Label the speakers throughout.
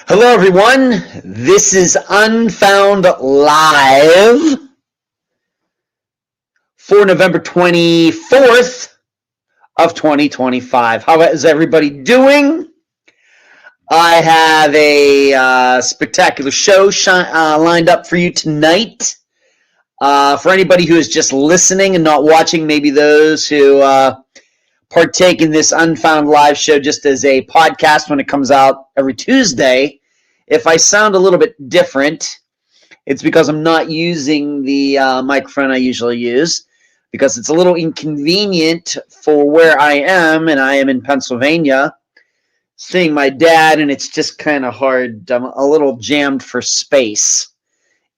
Speaker 1: Hello, everyone. This is Unfound Live for November 24th of 2025. How is everybody doing? I have a spectacular show lined up for you tonight. For anybody who is just listening and not watching, maybe those who partake in this Unfound Live show just as a podcast when it comes out every Tuesday. If I sound a little bit different, it's because I'm not using the microphone I usually use, because it's a little inconvenient for where I am, and I am in Pennsylvania seeing my dad, and it's just kind of hard. I'm a little jammed for space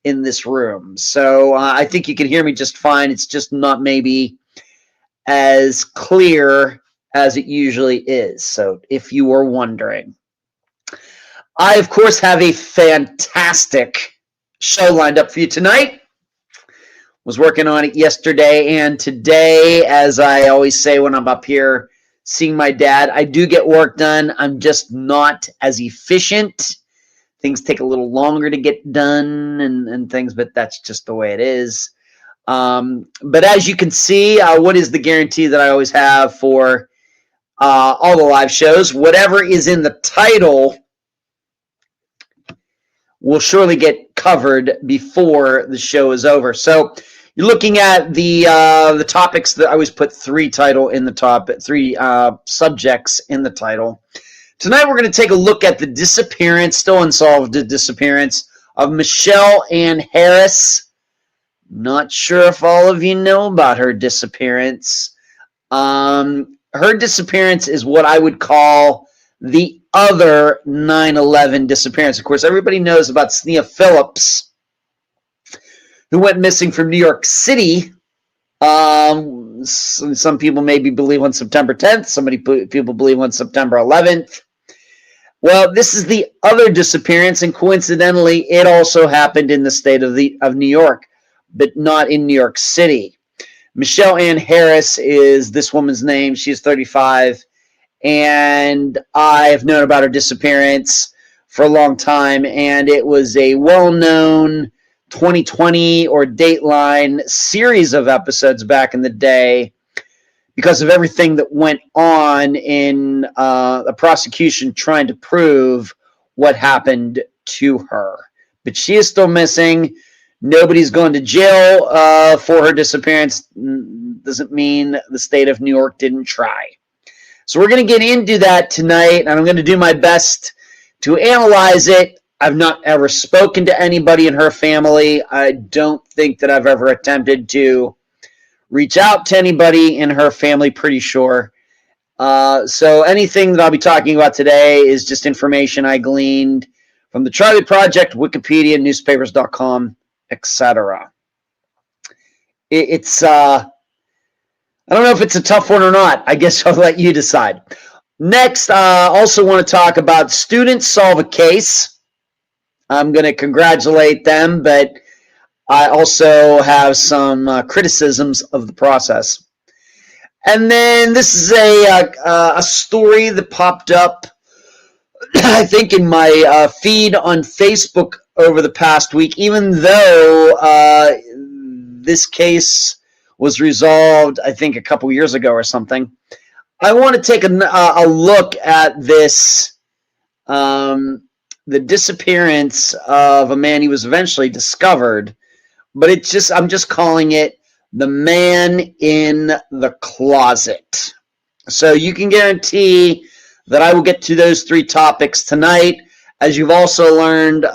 Speaker 1: in this room. So I think you can hear me just fine. It's just not maybe as clear as it usually is. So if you were wondering, I, of course, have a fantastic show lined up for you tonight. Was working on it yesterday and today. As I always say when I'm up here seeing my dad, I do get work done. I'm just not as efficient. Things take a little longer to get done and things, but that's just the way it is. But as you can see, what is the guarantee that I always have for all the live shows? Whatever is in the title will surely get covered before the show is over. So you're looking at the topics that I always put three subjects in the title. Tonight we're going to take a look at the disappearance, still unsolved disappearance, of Michele Anne Harris. Not sure if all of you know about her disappearance. Her disappearance is what I would call the other 9/11 disappearance. Of course, everybody knows about Sneha Phillips, who went missing from New York City. Some people maybe believe on September 10th. People believe on September 11th. Well, this is the other disappearance, and coincidentally, it also happened in the state of New York, but not in New York City. Michele Anne Harris is this woman's name. She's 35, and I've known about her disappearance for a long time, and it was a well-known 2020 or Dateline series of episodes back in the day because of everything that went on in the prosecution trying to prove what happened to her. But she is still missing. Nobody's going to jail for her disappearance. Doesn't mean the state of New York didn't try. So we're going to get into that tonight, and I'm going to do my best to analyze it. I've not ever spoken to anybody in her family. I don't think that I've ever attempted to reach out to anybody in her family, pretty sure. So anything that I'll be talking about today is just information I gleaned from the Charlie Project, Wikipedia, newspapers.com, etc. It's I don't know if it's a tough one or not. I guess I'll let you decide. Next, I also want to talk about students solve a case. I'm going to congratulate them, but I also have some criticisms of the process. And then this is a story that popped up, I think, in my feed on Facebook over the past week, even though this case was resolved, I think, a couple years ago or something. I want to take a look at this, the disappearance of a man. He was eventually discovered, but I'm just calling it the man in the closet. So you can guarantee that I will get to those three topics tonight. As you've also learned,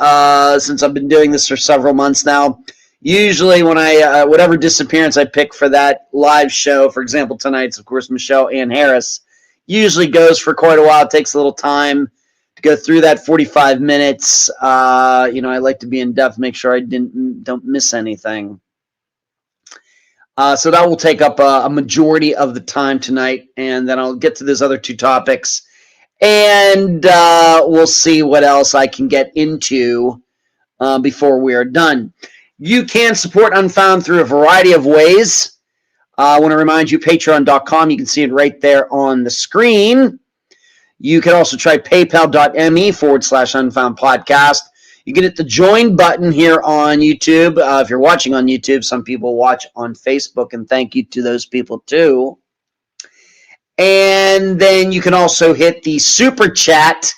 Speaker 1: since I've been doing this for several months now, usually when I, whatever disappearance I pick for that live show, for example, tonight's, of course, Michele Anne Harris, usually goes for quite a while. It takes a little time to go through that 45 minutes. I like to be in depth, make sure I don't miss anything. So that will take up a majority of the time tonight, and then I'll get to those other two topics, and we'll see what else I can get into before we are done. You can support Unfound through a variety of ways. I want to remind you, patreon.com. You can see it right there on the screen. You can also try paypal.me/unfound podcast. You can hit the join button here on YouTube. If you're watching on YouTube, some people watch on Facebook, and thank you to those people too. And then you can also hit the super chat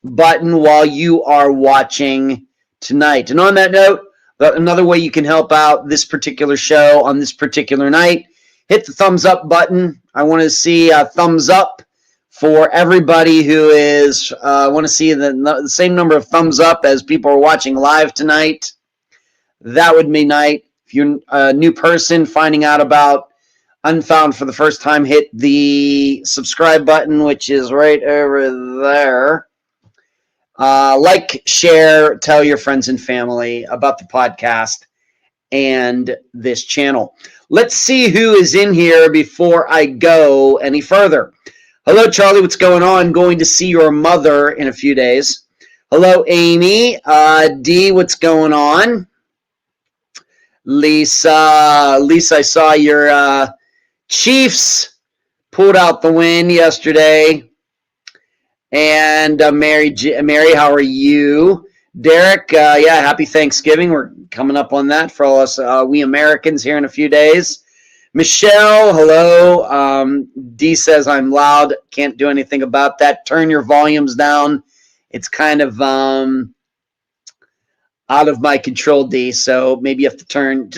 Speaker 1: button while you are watching tonight. And on that note, another way you can help out this particular show on this particular night, hit the thumbs up button. I want to see a thumbs up for everybody who is, I want to see the same number of thumbs up as people are watching live tonight. That would be nice. If you're a new person finding out about Unfound for the first time, hit the subscribe button, which is right over there. Like, share, tell your friends and family about the podcast and this channel. Let's see who is in here before I go any further. Hello, Charlie. What's going on? Going to see your mother in a few days. Hello, Amy. D, what's going on? Lisa, I saw your Chiefs pulled out the win yesterday. And Mary, how are you? Derek, yeah, happy Thanksgiving. We're coming up on that for all us we Americans here in a few days. Michelle, hello. D says I'm loud. Can't do anything about that. Turn your volumes down. It's kind of out of my control, D. So maybe you have to turn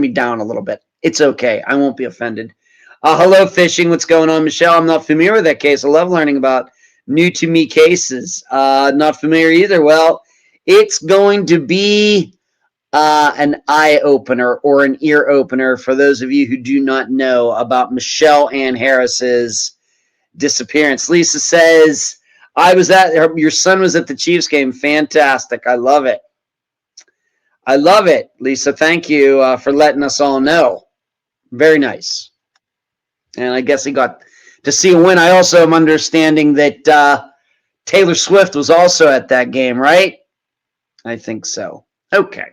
Speaker 1: me down a little bit. It's okay. I won't be offended. Hello, Fishing. What's going on, Michelle? I'm not familiar with that case. I love learning about new to me cases. Not familiar either. Well, it's going to be an eye opener or an ear opener for those of you who do not know about Michele Anne Harris's disappearance. Lisa says, your son was at the Chiefs game. Fantastic. I love it. I love it. Lisa, thank you for letting us all know. Very nice. And I guess he got to see a win. I also am understanding that Taylor Swift was also at that game, right? I think so. Okay.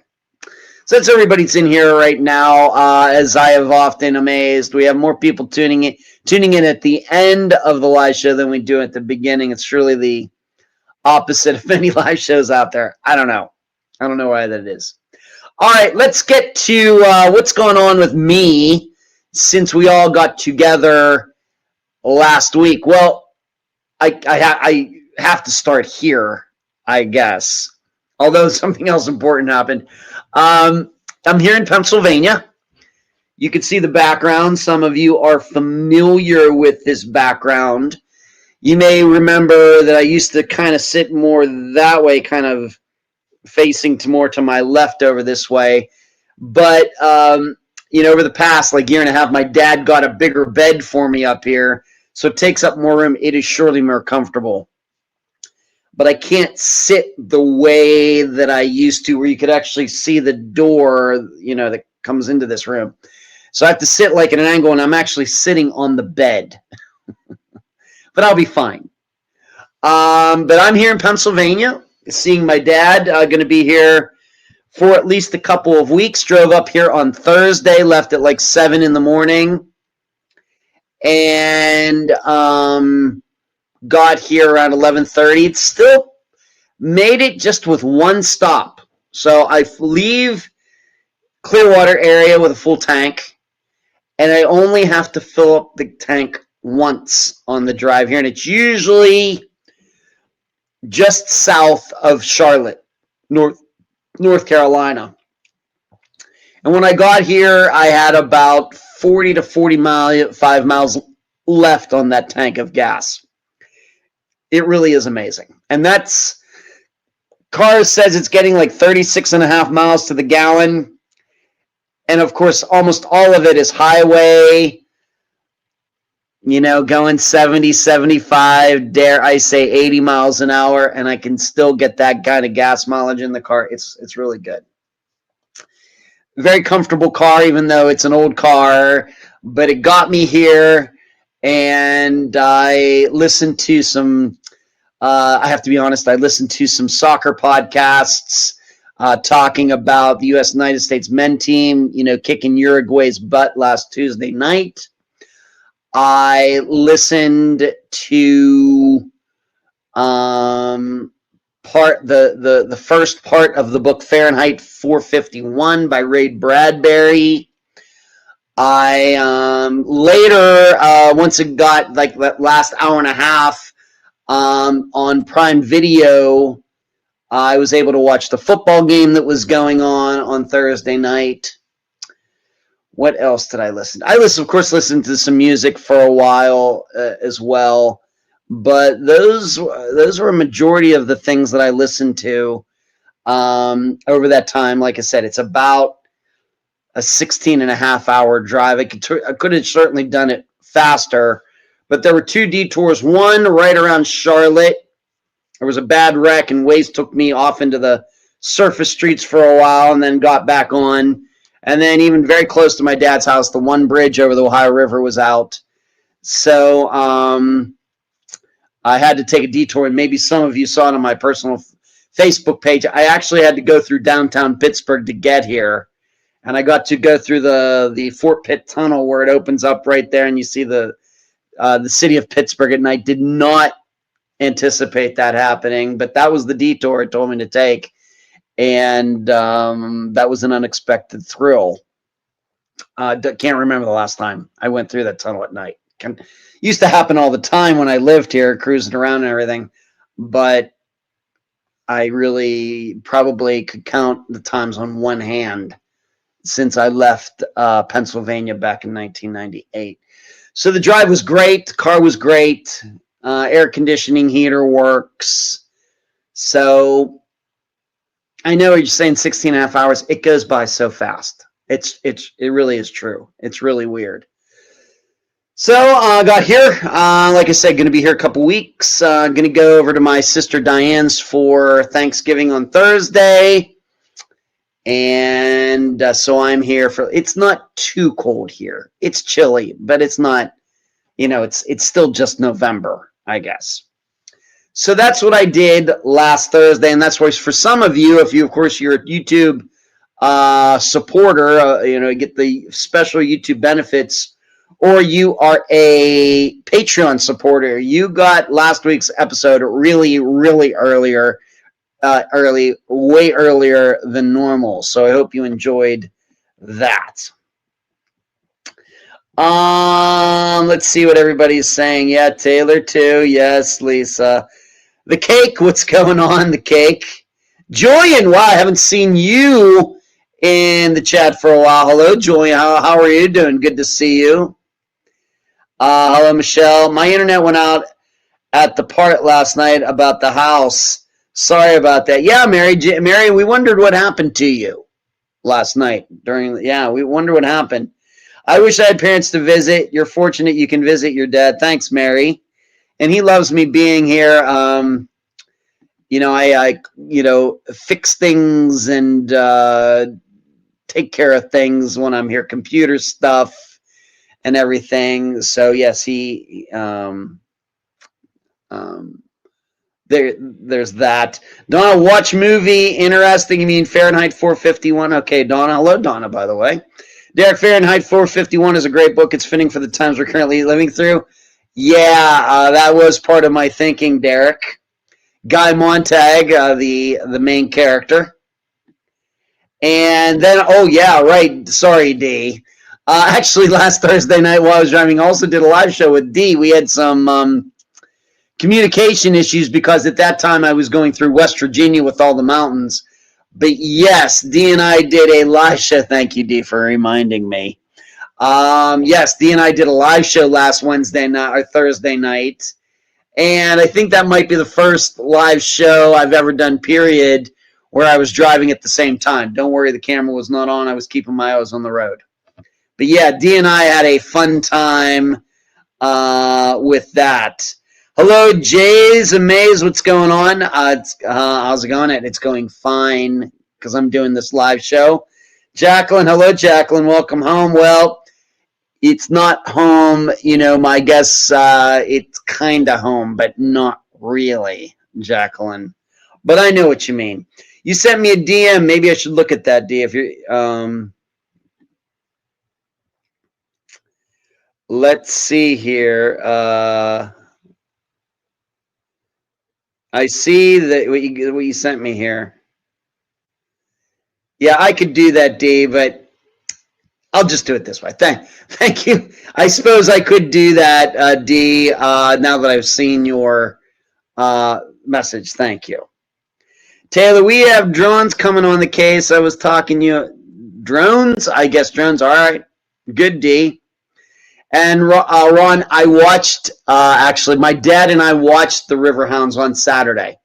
Speaker 1: Since everybody's in here right now, as I have often amazed, we have more people tuning in at the end of the live show than we do at the beginning. It's truly the opposite of many live shows out there. I don't know why that is. All right, let's get to what's going on with me since we all got together last week. Well, I have to start here, I guess, although something else important happened. I'm here in Pennsylvania. You can see the background. Some of you are familiar with this background. You may remember that I used to kind of sit more that way, kind of facing more to my left over this way. But, over the past year and a half, my dad got a bigger bed for me up here. So it takes up more room. It is surely more comfortable. But I can't sit the way that I used to, where you could actually see the door, that comes into this room. So I have to sit at an angle, and I'm actually sitting on the bed. But I'll be fine. But I'm here in Pennsylvania, seeing my dad. Going to be here for at least a couple of weeks. Drove up here on Thursday, left at 7 in the morning. And got here around 11:30. It still made it just with one stop. So I leave Clearwater area with a full tank, and I only have to fill up the tank once on the drive here, and it's usually just south of Charlotte, North Carolina. And when I got here, I had about 40 to 45 miles left on that tank of gas. It really is amazing. And Cars says it's getting 36 and a half miles to the gallon. And of course, almost all of it is highway, going 70, 75, dare I say 80 miles an hour. And I can still get that kind of gas mileage in the car. It's really good. Very comfortable car, even though it's an old car, but it got me here. And I listened to some, I have to be honest, I listened to some soccer podcasts talking about the United States men team, kicking Uruguay's butt last Tuesday night. I listened to The first part of the book Fahrenheit 451 by Ray Bradbury. I later, once it got like that last hour and a half on Prime Video, I was able to watch the football game that was going on Thursday night. What else did I listen? Of course, listened to some music for a while as well. But those were a majority of the things that I listened to over that time. Like I said, it's about a 16 and a half hour drive. I could have certainly done it faster, but there were two detours. One right around Charlotte. There was a bad wreck, and Waze took me off into the surface streets for a while and then got back on. And then even very close to my dad's house, the one bridge over the Ohio River was out. So I had to take a detour, and maybe some of you saw it on my personal Facebook page. I actually had to go through downtown Pittsburgh to get here, and I got to go through the Fort Pitt Tunnel where it opens up right there, and you see the city of Pittsburgh at night. Did not anticipate that happening, but that was the detour it told me to take, and that was an unexpected thrill. Can't remember the last time I went through that tunnel at night. Used to happen all the time when I lived here, cruising around and everything, but I really probably could count the times on one hand since I left Pennsylvania back in 1998. So the drive was great. The car was great. Air conditioning, heater works. So I know you're saying 16 and a half hours. It goes by so fast. It really is true. It's really weird. So I got here. Like I said, going to be here a couple weeks. Going to go over to my sister Diane's for Thanksgiving on Thursday. And so I'm here for, it's not too cold here. It's chilly, but it's not, it's still just November, I guess. So that's what I did last Thursday. And that's why for some of you, if you, of course, you're a YouTube supporter, get the special YouTube benefits, or you are a Patreon supporter, you got last week's episode really, really way earlier than normal. So I hope you enjoyed that. Let's see what everybody's saying. Yeah, Taylor too. Yes, Lisa. The cake, what's going on? The cake. Julian, wow, I haven't seen you in the chat for a while. Hello, Julian. How are you doing? Good to see you. Hello, Michelle. My internet went out at the part last night about the house. Sorry about that. Yeah, Mary, we wondered what happened to you last night we wonder what happened. I wish I had parents to visit. You're fortunate you can visit your dad. Thanks, Mary. And he loves me being here. I fix things and take care of things when I'm here, computer stuff and everything. So yes, he there's that. Donna, watch movie. Interesting. You mean Fahrenheit 451? Okay, Donna. Hello, Donna, by the way. Derek, Fahrenheit 451 is a great book. It's fitting for the times we're currently living through. Yeah, that was part of my thinking, Derek. Guy Montag, the main character. And then, oh yeah, right. Sorry, D. Actually, last Thursday night while I was driving, I also did a live show with D. We had some communication issues because at that time I was going through West Virginia with all the mountains. But yes, D and I did a live show. Thank you, D, for reminding me. Yes, D and I did a live show last Wednesday night or Thursday night. And I think that might be the first live show I've ever done, period, where I was driving at the same time. Don't worry, the camera was not on. I was keeping my eyes on the road. But yeah, D and I had a fun time with that. Hello, Jays and Mays. What's going on? How's it going? It's going fine because I'm doing this live show. Jacqueline, hello, Jacqueline. Welcome home. Well, it's not home. My guess it's kind of home, but not really, Jacqueline. But I know what you mean. You sent me a DM. Maybe I should look at that, D. If you're, let's see here. I see that what you sent me here. Yeah, I could do that, D, but I'll just do it this way. Thank you. I suppose I could do that, D. Now that I've seen your message, thank you, Taylor. We have drones coming on the case. I was talking you drones. I guess drones. All right, good, D. And Ron, I watched. Actually, my dad and I watched the Riverhounds on Saturday.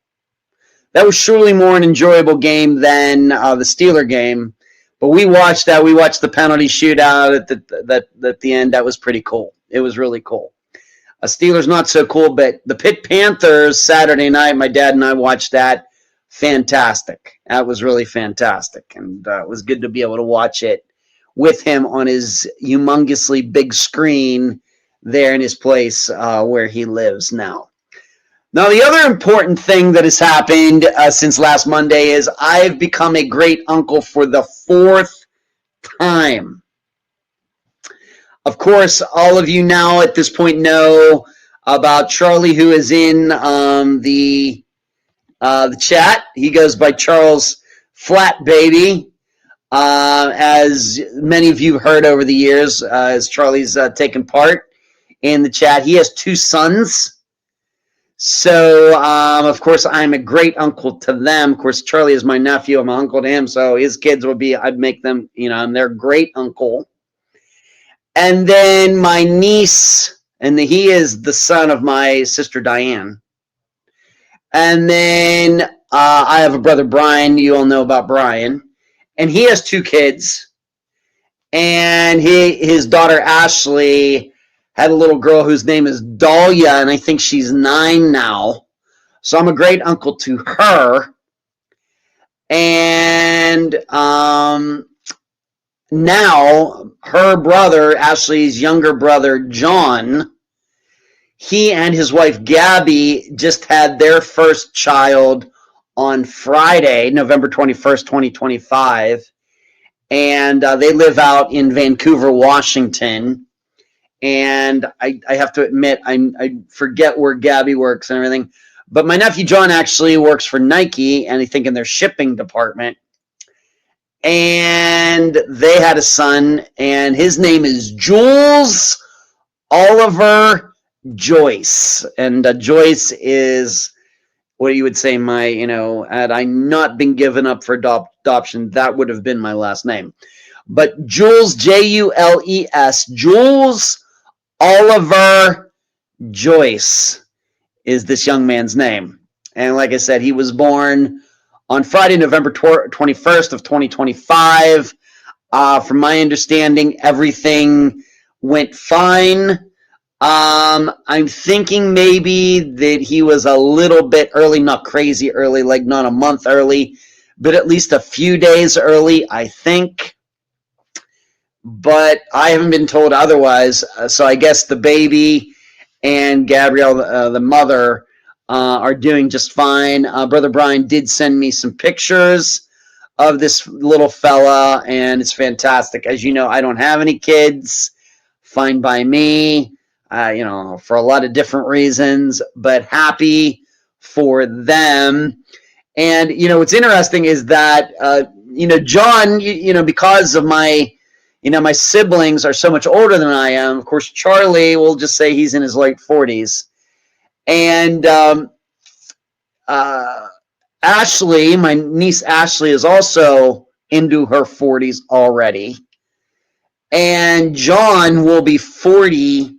Speaker 1: That was surely more an enjoyable game than the Steeler game. But we watched that. We watched the penalty shootout at the end. That was pretty cool. It was really cool. Steelers not so cool, but the Pitt Panthers Saturday night, my dad and I watched that. Fantastic. That was really fantastic. And it was good to be able to watch it with him on his humongously big screen there in his place where he lives now. Now, the other important thing that has happened since last Monday is I've become a great uncle for the fourth time. Of course, all of you now at this point know about Charlie, who is in the chat. He goes by Charles Flat Baby. As many of you heard over the years, as Charlie's taken part in the chat, he has two sons. So, of course, I'm a great uncle to them. Of course, Charlie is my nephew. I'm an uncle to him. So his kids would be, I'd make them, I'm their great uncle. And then my niece, and he is the son of my sister Diane. And then I have a brother, Brian. You all know about Brian. And he has two kids. And his daughter, Ashley, had a little girl whose name is Dahlia, and I think she's 9 now. So I'm a great uncle to her. And now her brother, Ashley's younger brother, John, he and his wife, Gabby, just had their first child on Friday, November 21st, 2025. And they live out in Vancouver, Washington. And I have to admit, I forget where Gabby works and everything. But my nephew John actually works for Nike, and I think in their shipping department. And they had a son, and his name is Jules Oliver Joyce. And Joyce is what you would say had I not been given up for adoption, that would have been my last name. But Jules, Jules, Jules Oliver Joyce is this young man's name. And like I said, he was born on Friday, November 21st of 2025. From my understanding, everything went fine. I'm thinking maybe that he was a little bit early, not crazy early, like not a month early, but at least a few days early, I think. But I haven't been told otherwise. So I guess the baby and Gabrielle, the mother, are doing just fine. Brother Brian did send me some pictures of this little fella, and it's fantastic. As you know, I don't have any kids. Fine by me, for a lot of different reasons, but happy for them. And, what's interesting is that, John, because of my siblings are so much older than I am. Of course, Charlie, we'll just say he's in his late 40s. And Ashley, my niece Ashley, is also into her 40s already. And John will be 40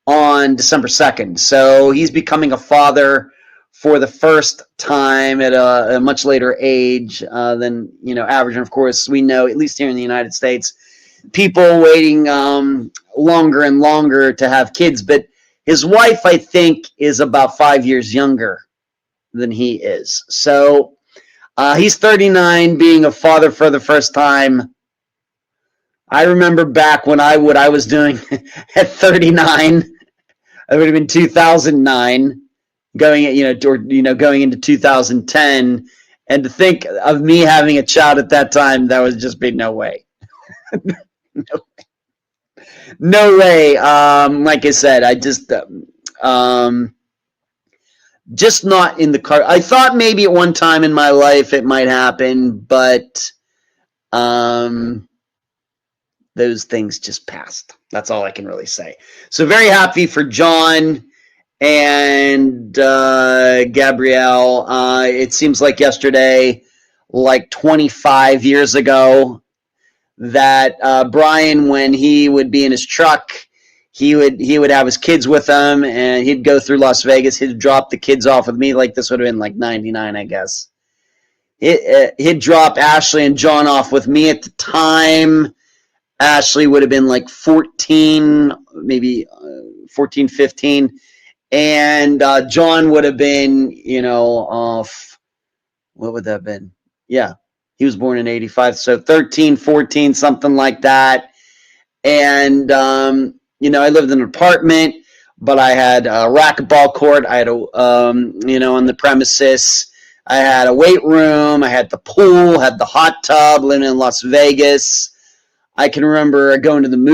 Speaker 1: on December 2nd. So he's becoming a father for the first time at a much later age than, average. And of course, we know, at least here in the United States, people waiting longer and longer to have kids. But his wife, I think, is about 5 years younger than he is. So he's 39, being a father for the first time. I remember back when I was doing at 39, it would have been 2009, going into 2010, and to think of me having a child at that time, that would just be no way. No way. Like I said, I just just not in the car. I thought maybe at one time in my life it might happen, but those things just passed. That's all I can really say. So very happy for John and Gabrielle. It seems like yesterday, like 25 years ago, that Brian, when he would be in his truck, he would have his kids with him, and he'd go through Las Vegas. He'd drop the kids off with me. Like, this would have been like 99, I guess. He'd drop Ashley and John off with me at the time. Ashley would have been like 14, maybe 14, 15. And John would have been, what would that have been? Yeah, he was born in 85. So 13, 14, something like that. And, I lived in an apartment, but I had a racquetball court. I had on the premises. I had a weight room. I had the pool, had the hot tub, living in Las Vegas. I can remember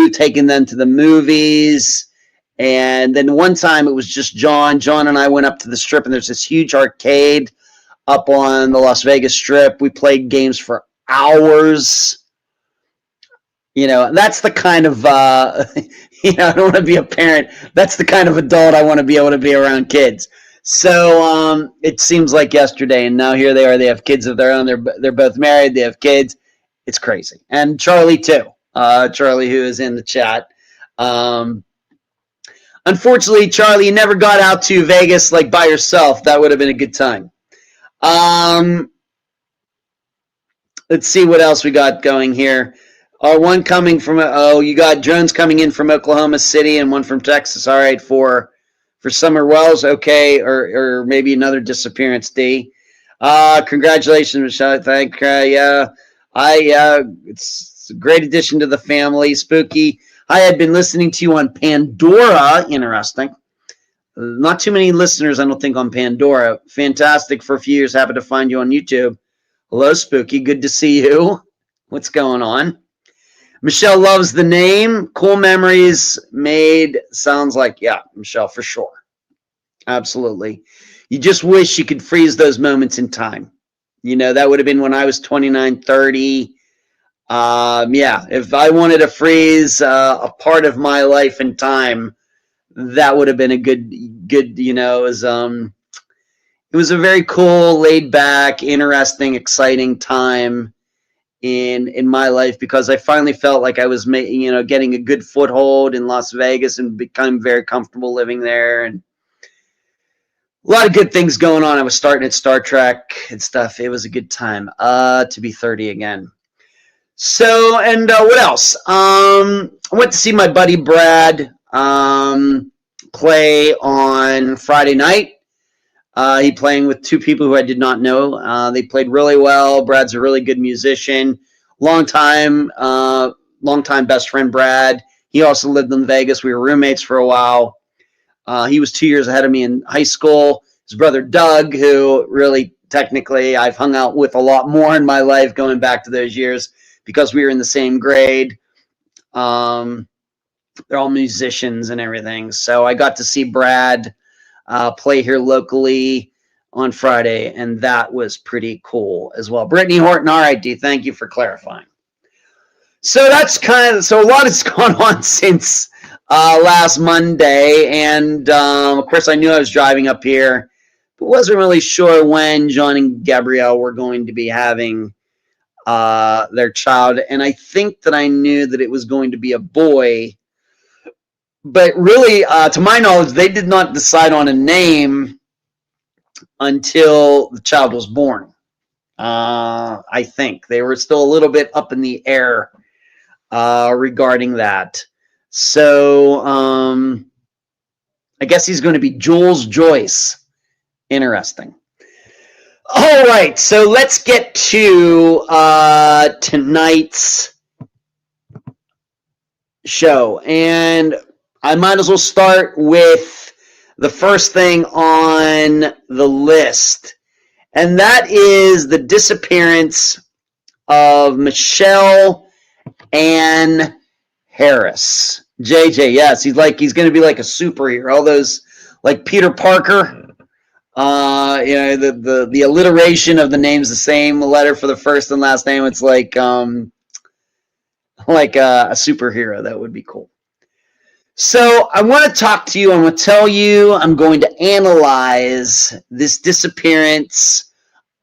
Speaker 1: taking them to the movies. And then one time it was just John. John and I went up to the Strip, and there's this huge arcade up on the Las Vegas Strip. We played games for hours. That's the kind of, I don't want to be a parent. That's the kind of adult I want to be able to be around kids. So it seems like yesterday, and now here they are. They have kids of their own. They're both married. They have kids. It's crazy. And Charlie, too. Charlie, who is in the chat. Unfortunately, Charlie, you never got out to Vegas like by yourself. That would have been a good time. Let's see what else we got going here. One coming from, you got Jones coming in from Oklahoma City and one from Texas. All right, for Summer Wells, okay, or maybe another disappearance, D. Congratulations, Michelle. Thank you. It's a great addition to the family. Spooky. I had been listening to you on Pandora. Interesting. Not too many listeners, I don't think, on Pandora. Fantastic for a few years. Happy to find you on YouTube. Hello, Spooky. Good to see you. What's going on? Michelle loves the name. Cool memories made. Sounds like, yeah, Michelle, for sure. Absolutely. You just wish you could freeze those moments in time. That would have been when I was 29, 30. If I wanted to freeze a part of my life in time, that would have been a good, it was a very cool, laid back, interesting, exciting time in my life, because I finally felt like I was getting a good foothold in Las Vegas and become very comfortable living there, and a lot of good things going on. I was starting at Star Trek and stuff. It was a good time to be 30 again. So, and what else? I went to see my buddy Brad play on Friday night. He playing with two people who I did not know. They played really well. Brad's a really good musician. Long-time best friend Brad. He also lived in Vegas. We were roommates for a while. He was 2 years ahead of me in high school. His brother Doug, who really technically I've hung out with a lot more in my life going back to those years because we were in the same grade. They're all musicians and everything. So I got to see Brad play here locally on Friday, and that was pretty cool as well. Brittany Horton, RID, thank you for clarifying. So that's so a lot has gone on since last Monday, and of course I knew I was driving up here, but wasn't really sure when John and Gabrielle were going to be having their child, and I think that I knew that it was going to be a boy. But really, to my knowledge, they did not decide on a name until the child was born. I think they were still a little bit up in the air regarding that. So I guess he's going to be Jules Joyce. Interesting. All right, so let's get to tonight's show. And I might as well start with the first thing on the list, and that is the disappearance of Michele Anne Harris. JJ, yes, he's going to be like a superhero. All those, like Peter Parker, The alliteration of the names, the same letter for the first and last name. It's like a superhero. That would be cool. So I want to talk to you. I'm going to tell you. I'm going to analyze this disappearance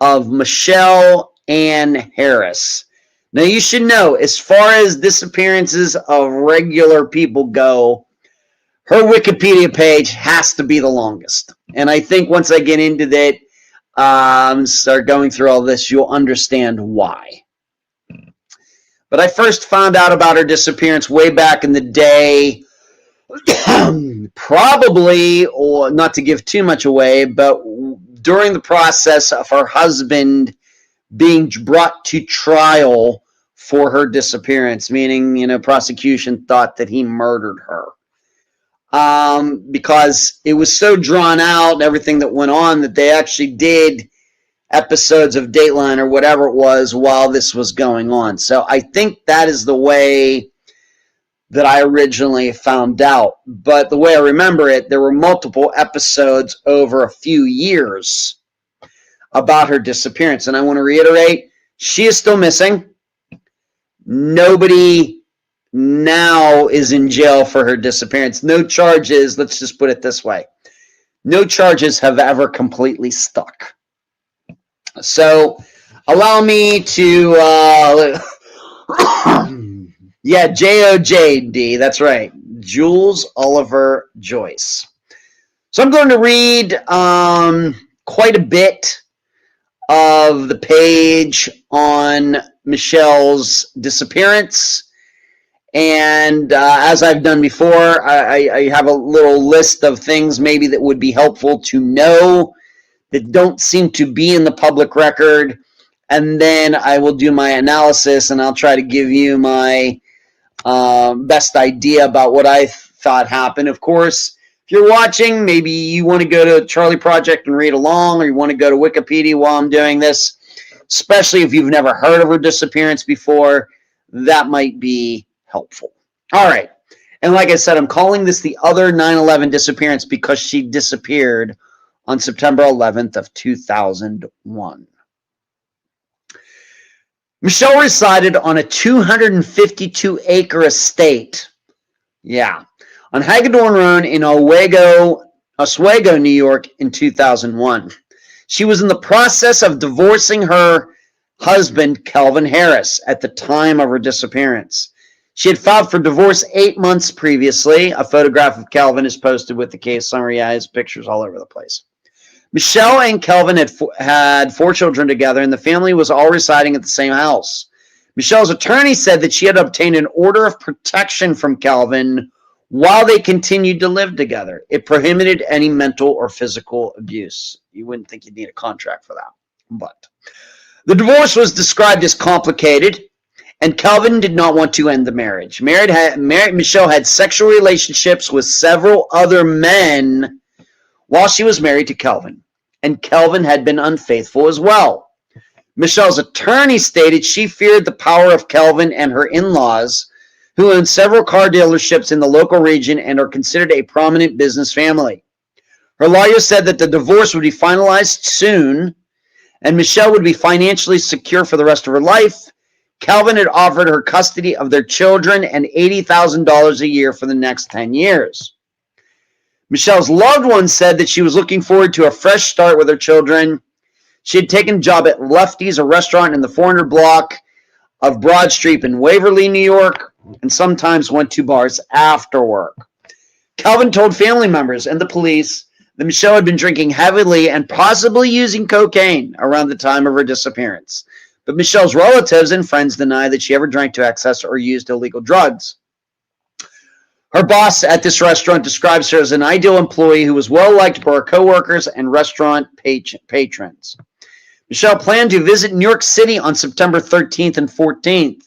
Speaker 1: of Michele Anne Harris. Now, you should know, as far as disappearances of regular people go, her Wikipedia page has to be the longest. And I think once I get into that, start going through all this, you'll understand why. But I first found out about her disappearance way back in the day, probably, or not to give too much away, but during the process of her husband being brought to trial for her disappearance, meaning, prosecution thought that he murdered her. Because it was so drawn out and everything that went on that they actually did episodes of Dateline or whatever it was while this was going on. So I think that is the way that I originally found out. But the way I remember it, there were multiple episodes over a few years about her disappearance. And I want to reiterate, she is still missing. Nobody now is in jail for her disappearance. No charges, let's just put it this way. No charges have ever completely stuck. So allow me to, J-O-J-D, that's right, Jules Oliver Joyce. So I'm going to read quite a bit of the page on Michele's disappearance. And as I've done before, I have a little list of things maybe that would be helpful to know that don't seem to be in the public record. And then I will do my analysis and I'll try to give you my best idea about what I thought happened. Of course, if you're watching, maybe you want to go to Charlie Project and read along, or you want to go to Wikipedia while I'm doing this, especially if you've never heard of her disappearance before, that might be helpful. All right. And like I said, I'm calling this the other 9/11 disappearance because she disappeared on September 11th of 2001. Michele resided on a 252-acre estate. Yeah. On Hagedorn Road in Oswego, New York in 2001. She was in the process of divorcing her husband, Kelvin Harris, at the time of her disappearance. She had filed for divorce 8 months previously. A photograph of Kelvin is posted with the case summary. Yeah, his pictures all over the place. Michele and Kelvin had 4 children together, and the family was all residing at the same house. Michele's attorney said that she had obtained an order of protection from Kelvin while they continued to live together. It prohibited any mental or physical abuse. You wouldn't think you'd need a contract for that. But the divorce was described as complicated, and Kelvin did not want to end the marriage. Michele had sexual relationships with several other men while she was married to Kelvin, and Kelvin had been unfaithful as well. Michele's attorney stated she feared the power of Kelvin and her in-laws, who own several car dealerships in the local region and are considered a prominent business family. Her lawyer said that the divorce would be finalized soon, and Michele would be financially secure for the rest of her life. Kelvin had offered her custody of their children and $80,000 a year for the next 10 years. Michele's loved one said that she was looking forward to a fresh start with her children. She had taken a job at Lefty's, a restaurant in the 400 block of Broad Street in Waverly, New York, and sometimes went to bars after work. Kelvin told family members and the police that Michele had been drinking heavily and possibly using cocaine around the time of her disappearance. But Michele's relatives and friends deny that she ever drank to excess or used illegal drugs. Her boss at this restaurant describes her as an ideal employee who was well-liked by her coworkers and restaurant patrons. Michele planned to visit New York City on September 13th and 14th.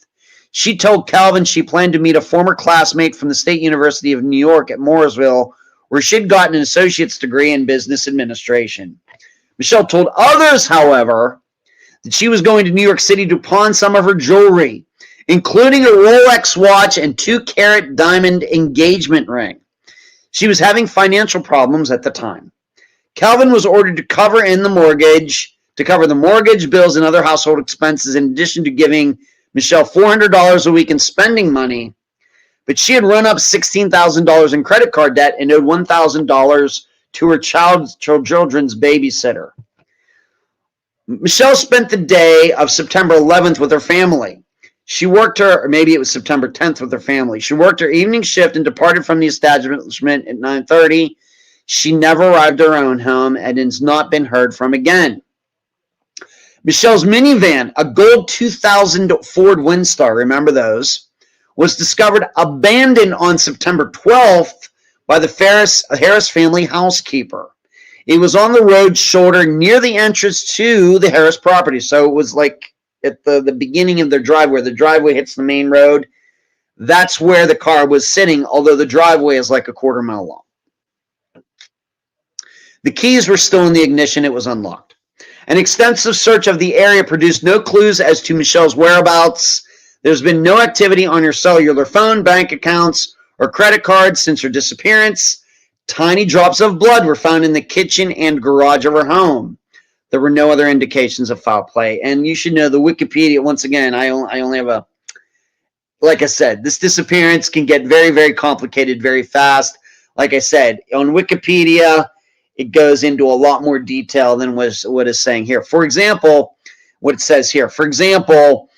Speaker 1: She told Kelvin she planned to meet a former classmate from the State University of New York at Mooresville, where she'd gotten an associate's degree in business administration. Michele told others, however, that she was going to New York City to pawn some of her jewelry, including a Rolex watch and 2-carat diamond engagement ring. She was having financial problems at the time. Calvin was ordered to cover the mortgage, bills, and other household expenses, in addition to giving Michele $400 a week in spending money. But she had run up $16,000 in credit card debt and owed $1,000 to her children's babysitter. Michele spent the day of September 11th with her family. She worked or maybe it was September 10th with her family. She worked her evening shift and departed from the establishment at 9:30. She never arrived at her own home and has not been heard from again. Michele's minivan, a gold 2000 Ford Windstar, remember those, was discovered abandoned on September 12th by the Harris family housekeeper. It was on the road shoulder near the entrance to the Harris property. So it was like at the beginning of their driveway. The driveway hits the main road. That's where the car was sitting, although the driveway is like a quarter mile long. The keys were still in the ignition. It was unlocked. An extensive search of the area produced no clues as to Michele's whereabouts. There's been no activity on her cellular phone, bank accounts, or credit cards since her disappearance. Tiny drops of blood were found in the kitchen and garage of her home. There were no other indications of foul play. And you should know the Wikipedia, once again, I only have like I said, this disappearance can get very, very complicated very fast. Like I said, on Wikipedia, it goes into a lot more detail than what is saying here. For example, what it says here. For example,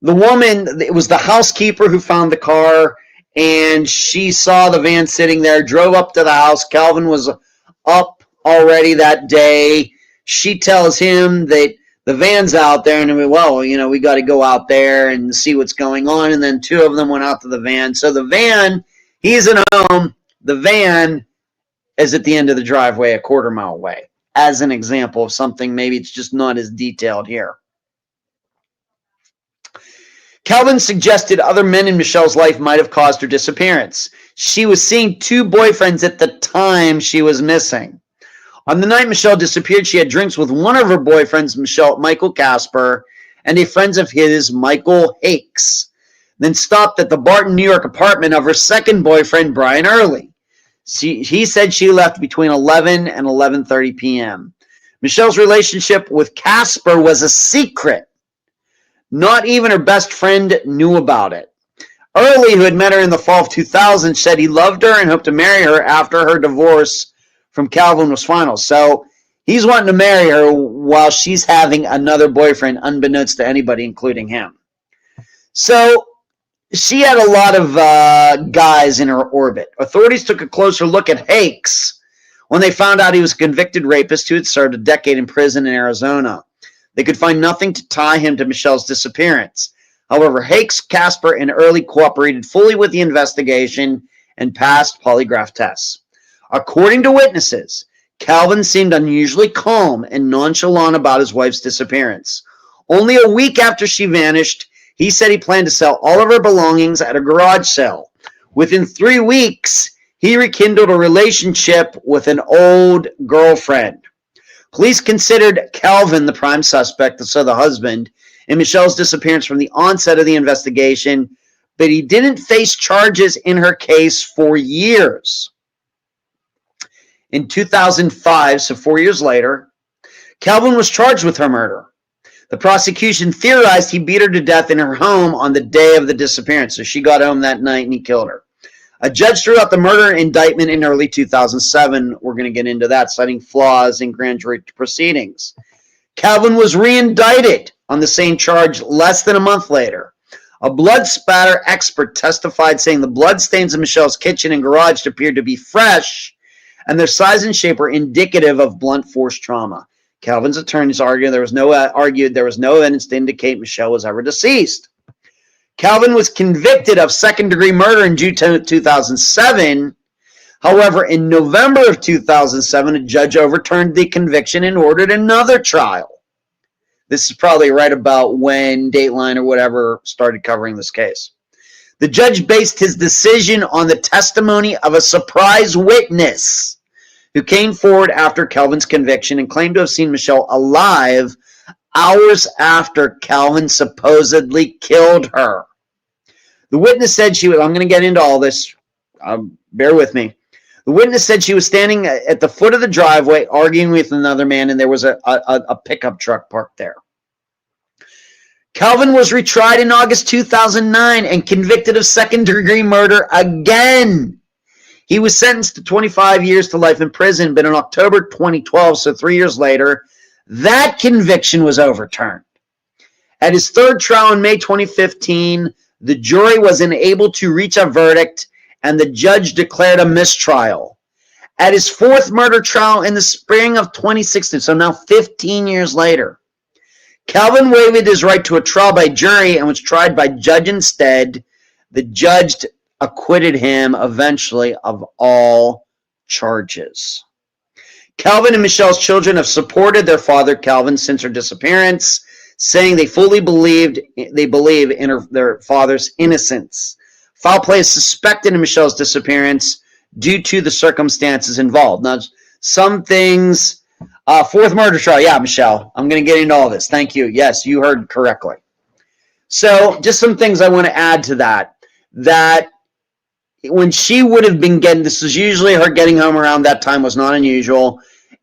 Speaker 1: the woman, it was the housekeeper who found the car, and she saw the van sitting there, drove up to the house. Calvin was up already that day. She tells him that the van's out there, and we got to go out there and see what's going on. And then two of them went out to the van. So the van, he's at home. The van is at the end of the driveway, a quarter mile away, as an example of something. Maybe it's just not as detailed here. Calvin suggested other men in Michele's life might have caused her disappearance. She was seeing two boyfriends at the time she was missing. On the night Michele disappeared, she had drinks with one of her boyfriends, Michael Casper, and a friend of his, Michael Hakes, then stopped at the Barton, New York apartment of her second boyfriend, Brian Early. He said she left between 11 and 11:30 p.m. Michele's relationship with Casper was a secret. Not even her best friend knew about it. Early, who had met her in the fall of 2000, said he loved her and hoped to marry her after her divorce from Calvin was final. So he's wanting to marry her while she's having another boyfriend, unbeknownst to anybody, including him. So she had a lot of guys in her orbit. Authorities took a closer look at Hakes when they found out he was a convicted rapist who had served a decade in prison in Arizona. They could find nothing to tie him to Michele's disappearance. However, Hakes, Casper, and Early cooperated fully with the investigation and passed polygraph tests. According to witnesses, Calvin seemed unusually calm and nonchalant about his wife's disappearance. Only a week after she vanished, he said he planned to sell all of her belongings at a garage sale. Within 3 weeks, he rekindled a relationship with an old girlfriend. Police considered Calvin the prime suspect, so the husband, in Michele's disappearance from the onset of the investigation, but he didn't face charges in her case for years. In 2005, so 4 years later, Calvin was charged with her murder. The prosecution theorized he beat her to death in her home on the day of the disappearance, so she got home that night and he killed her. A judge threw out the murder indictment in early 2007. We're going to get into that, citing flaws in grand jury proceedings. Calvin was re-indicted on the same charge less than a month later. A blood spatter expert testified, saying the blood stains in Michele's kitchen and garage appeared to be fresh, and their size and shape were indicative of blunt force trauma. Calvin's attorneys argued there was no evidence to indicate Michele was ever deceased. Calvin was convicted of second-degree murder in June 2007. However, in November of 2007, a judge overturned the conviction and ordered another trial. This is probably right about when Dateline or whatever started covering this case. The judge based his decision on the testimony of a surprise witness who came forward after Calvin's conviction and claimed to have seen Michele alive hours after Calvin supposedly killed her. The witness said I'm going to get into all this. Bear with me. The The witness said she was standing at the foot of the driveway arguing with another man, and there was a pickup truck parked there. Calvin was retried in August 2009 and convicted of second-degree murder again. He was sentenced to 25 years to life in prison, but in October 2012, so 3 years later, that conviction was overturned. At his third trial in May 2015, the jury was unable to reach a verdict, and the judge declared a mistrial. At his fourth murder trial in the spring of 2016, so now 15 years later, Calvin waived his right to a trial by jury and was tried by judge instead. The judge acquitted him eventually of all charges. Calvin and Michelle's children have supported their father, Calvin, since her disappearance, saying they fully believe in their father's innocence. Foul play is suspected in Michelle's disappearance due to the circumstances involved. Now, some things, fourth murder trial. Yeah, Michelle, I'm going to get into all this. Thank you. Yes, you heard correctly. So just some things I want to add to that. That when she would have been getting, this is usually her getting home around that time was not unusual,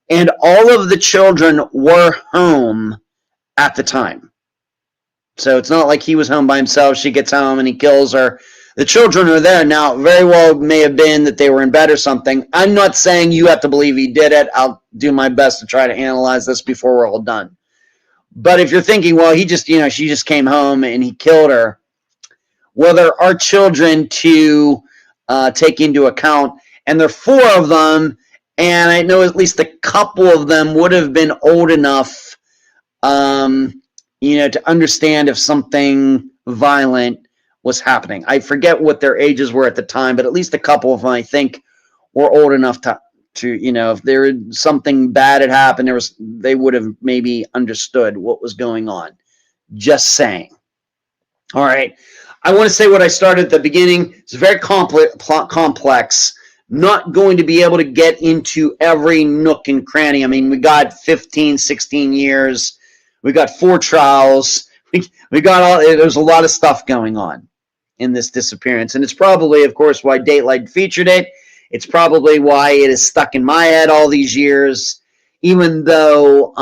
Speaker 1: and all of the children were home at the time. So it's not like he was home by himself. She gets home and he kills her. The children are there. Now, very well may have been that they were in bed or something. I'm not saying you have to believe he did it. I'll do my best to try to analyze this before we're all done. But if you're thinking, well, he just, she just came home and he killed her. Well, there are children to take into account, and there are four of them, and I know at least a couple of them would have been old enough, to understand if something violent was happening. I forget what their ages were at the time, but at least a couple of them, I think, were old enough to if there was something bad had happened, they would have maybe understood what was going on. Just saying. All right. I want to say what I started at the beginning. It's very complex. Not going to be able to get into every nook and cranny. I mean, we got 15, 16 years. We got 4 trials. We got there's a lot of stuff going on in this disappearance. And it's probably, of course, why Dateline featured it. It's probably why it is stuck in my head all these years, even though,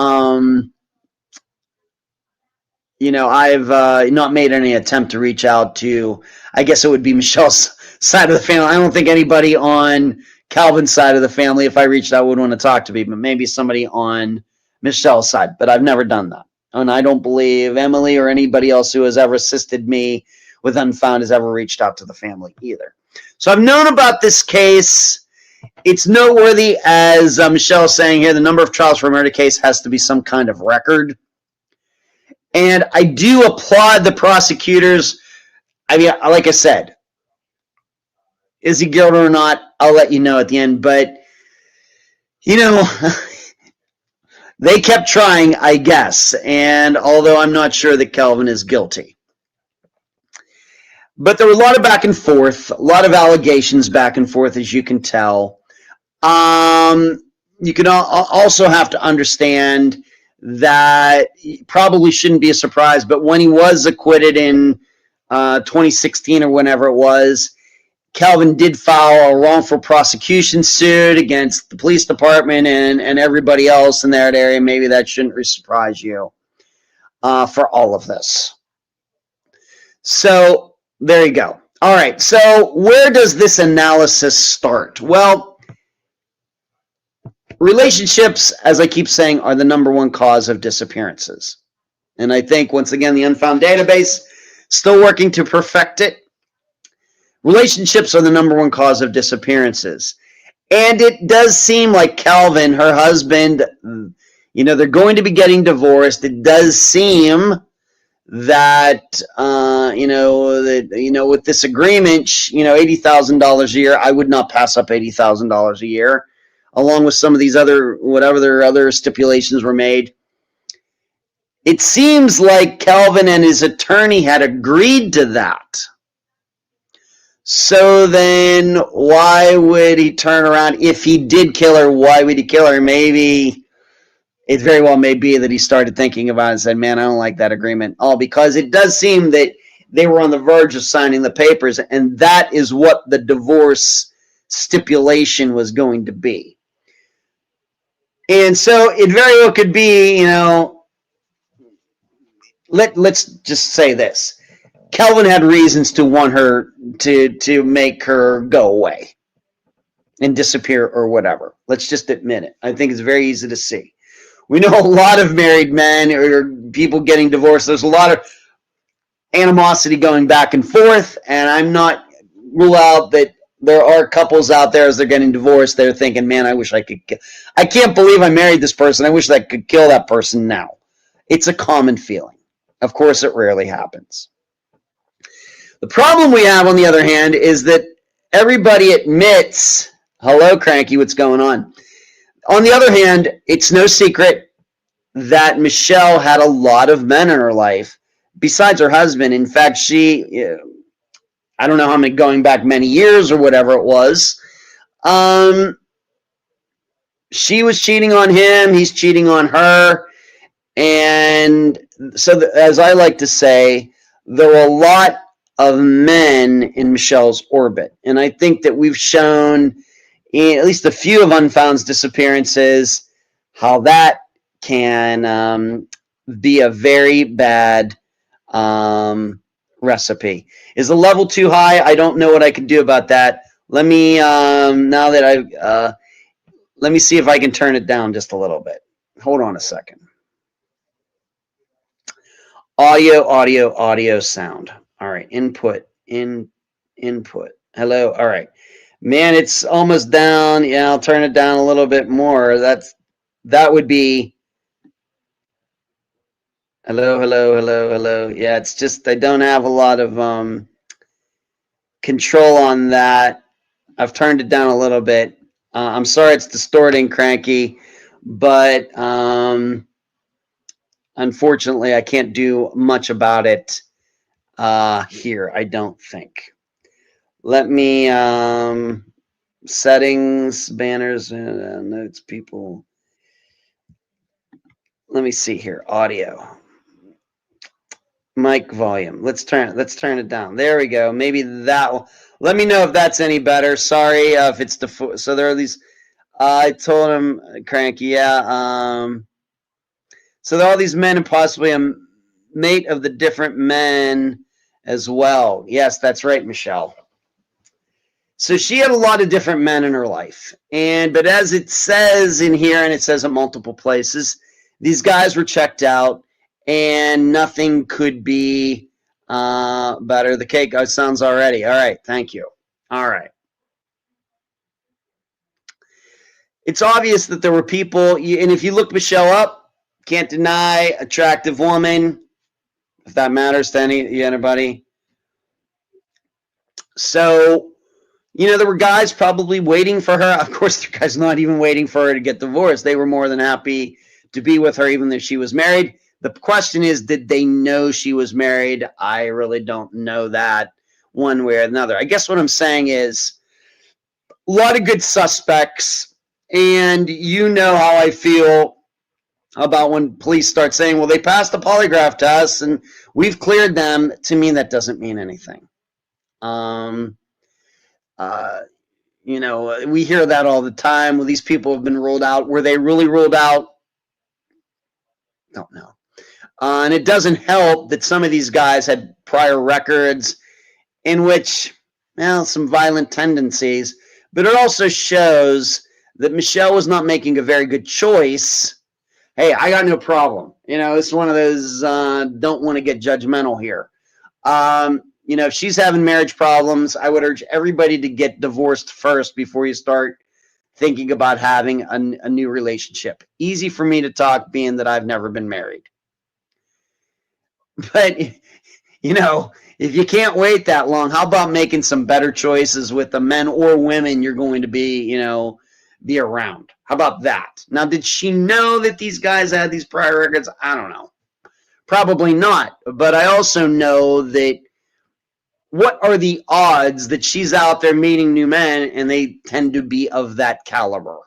Speaker 1: I've not made any attempt to reach out to, I guess it would be Michelle's side of the family. I don't think anybody on Calvin's side of the family, if I reached out, would want to talk to me, but maybe somebody on Michelle's side. But I've never done that. And I don't believe Emily or anybody else who has ever assisted me with Unfound has ever reached out to the family either. So I've known about this case. It's noteworthy, as Michelle is saying here, the number of trials for a murder case has to be some kind of record. And I do applaud the prosecutors. I mean, like I said, is he guilty or not? I'll let you know at the end. But, they kept trying, I guess. And although I'm not sure that Calvin is guilty. But there were a lot of back and forth, a lot of allegations back and forth, as you can tell. You can also have to understand that it probably shouldn't be a surprise, but when he was acquitted in 2016 or whenever it was, Calvin did file a wrongful prosecution suit against the police department and everybody else in that area. Maybe that shouldn't surprise you for all of this. So there you go. All right, so where does this analysis start? Well, relationships, as I keep saying, are the number one cause of disappearances. And I think, once again, the Unfound database, still working to perfect it. Relationships are the number one cause of disappearances. And it does seem like Calvin, her husband, they're going to be getting divorced. It does seem that, with this agreement, $80,000 a year, I would not pass up $80,000 a year, along with some of these whatever their other stipulations were made. It seems like Calvin and his attorney had agreed to that. So then why would he turn around? If he did kill her, why would he kill her? Maybe it very well may be that he started thinking about it and said, man, I don't like that agreement. Because it does seem that they were on the verge of signing the papers, and that is what the divorce stipulation was going to be. And so it very well could be, let's just say this. Kelvin had reasons to want her to make her go away and disappear or whatever. Let's just admit it. I think it's very easy to see. We know a lot of married men or people getting divorced. There's a lot of animosity going back and forth, and I'm not rule out that there are couples out there as they're getting divorced. They're thinking, man, I wish I could kill. I can't believe I married this person. I wish I could kill that person now. It's a common feeling. Of course, it rarely happens. The problem we have, on the other hand, is that everybody admits, hello, Cranky, what's going on? On the other hand, it's no secret that Michele had a lot of men in her life besides her husband. In fact, I don't know how many, going back many years or whatever it was, she was cheating on him, he's cheating on her, and so as I like to say, there were a lot of men in Michele's orbit, and I think that we've shown in at least a few of Unfound's disappearances how that can be a very bad recipe. Is the level too high? I don't know what I can do about that. Let me now that let me see if I can turn it down just a little bit. Hold on a second. Audio, sound. All right, input. Hello. All right. Man, it's almost down. Yeah, I'll turn it down a little bit more. That would be hello. Yeah, it's just I don't have a lot of control on that. I've turned it down a little bit. I'm sorry it's distorting, Cranky, but unfortunately I can't do much about it here, I don't think. Let me settings, banners, notes, people. Let me see here. Audio. Mic volume. Let's turn it down. There we go. Maybe that will. Let me know if that's any better. Sorry if it's so there are these. I told him, Cranky, yeah. So there are all these men and possibly a mate of the different men as well. Yes, that's right, Michele. So she had a lot of different men in her life, but as it says in here, and it says in multiple places, these guys were checked out, and nothing could be better. The cake sounds already. All right, thank you. All right. It's obvious that there were people, and if you look Michele up, can't deny, attractive woman, if that matters to anybody. So, there were guys probably waiting for her. Of course, the guys not even waiting for her to get divorced. They were more than happy to be with her, even if she was married. The question is, did they know she was married? I really don't know that one way or another. I guess what I'm saying is a lot of good suspects, and you know how I feel about when police start saying, well, they passed the polygraph test and we've cleared them. To me, that doesn't mean anything. We hear that all the time. Well, these people have been ruled out. Were they really ruled out? Don't know. And it doesn't help that some of these guys had prior records in which, some violent tendencies, but it also shows that Michele was not making a very good choice. Hey, I got no problem. It's one of those don't want to get judgmental here. If she's having marriage problems, I would urge everybody to get divorced first before you start thinking about having a new relationship. Easy for me to talk, being that I've never been married. But, if you can't wait that long, how about making some better choices with the men or women you're going to be around? How about that? Now, did she know that these guys had these prior records? I don't know. Probably not. But I also know that what are the odds that she's out there meeting new men and they tend to be of that caliber?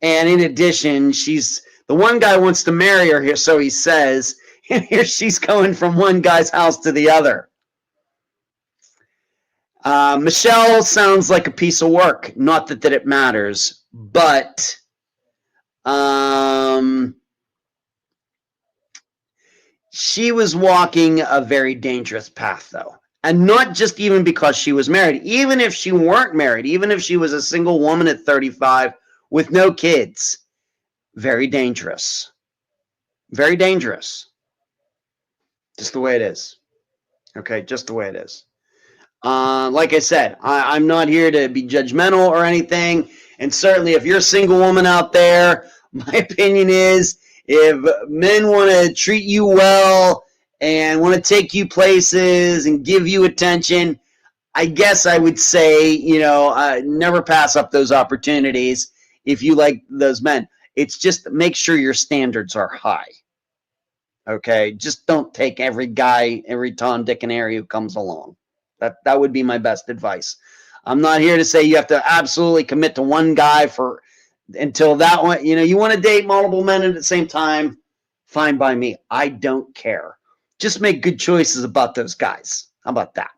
Speaker 1: And in addition, she's the one guy wants to marry her here, so he says, and here she's going from one guy's house to the other. Michele sounds like a piece of work. Not that it matters, but she was walking a very dangerous path, though. And not just even because she was married. Even if she weren't married, even if she was a single woman at 35 with no kids, very dangerous. Very dangerous. Just the way it is. Okay, just the way it is. Like I said, I'm not here to be judgmental or anything. And certainly if you're a single woman out there, my opinion is if men want to treat you well and want to take you places and give you attention, I guess I would say, never pass up those opportunities if you like those men. It's just make sure your standards are high. Okay, just don't take every guy, every Tom, Dick, and Harry who comes along. That would be my best advice. I'm not here to say you have to absolutely commit to one guy until that one. You want to date multiple men at the same time, fine by me. I don't care. Just make good choices about those guys. How about that?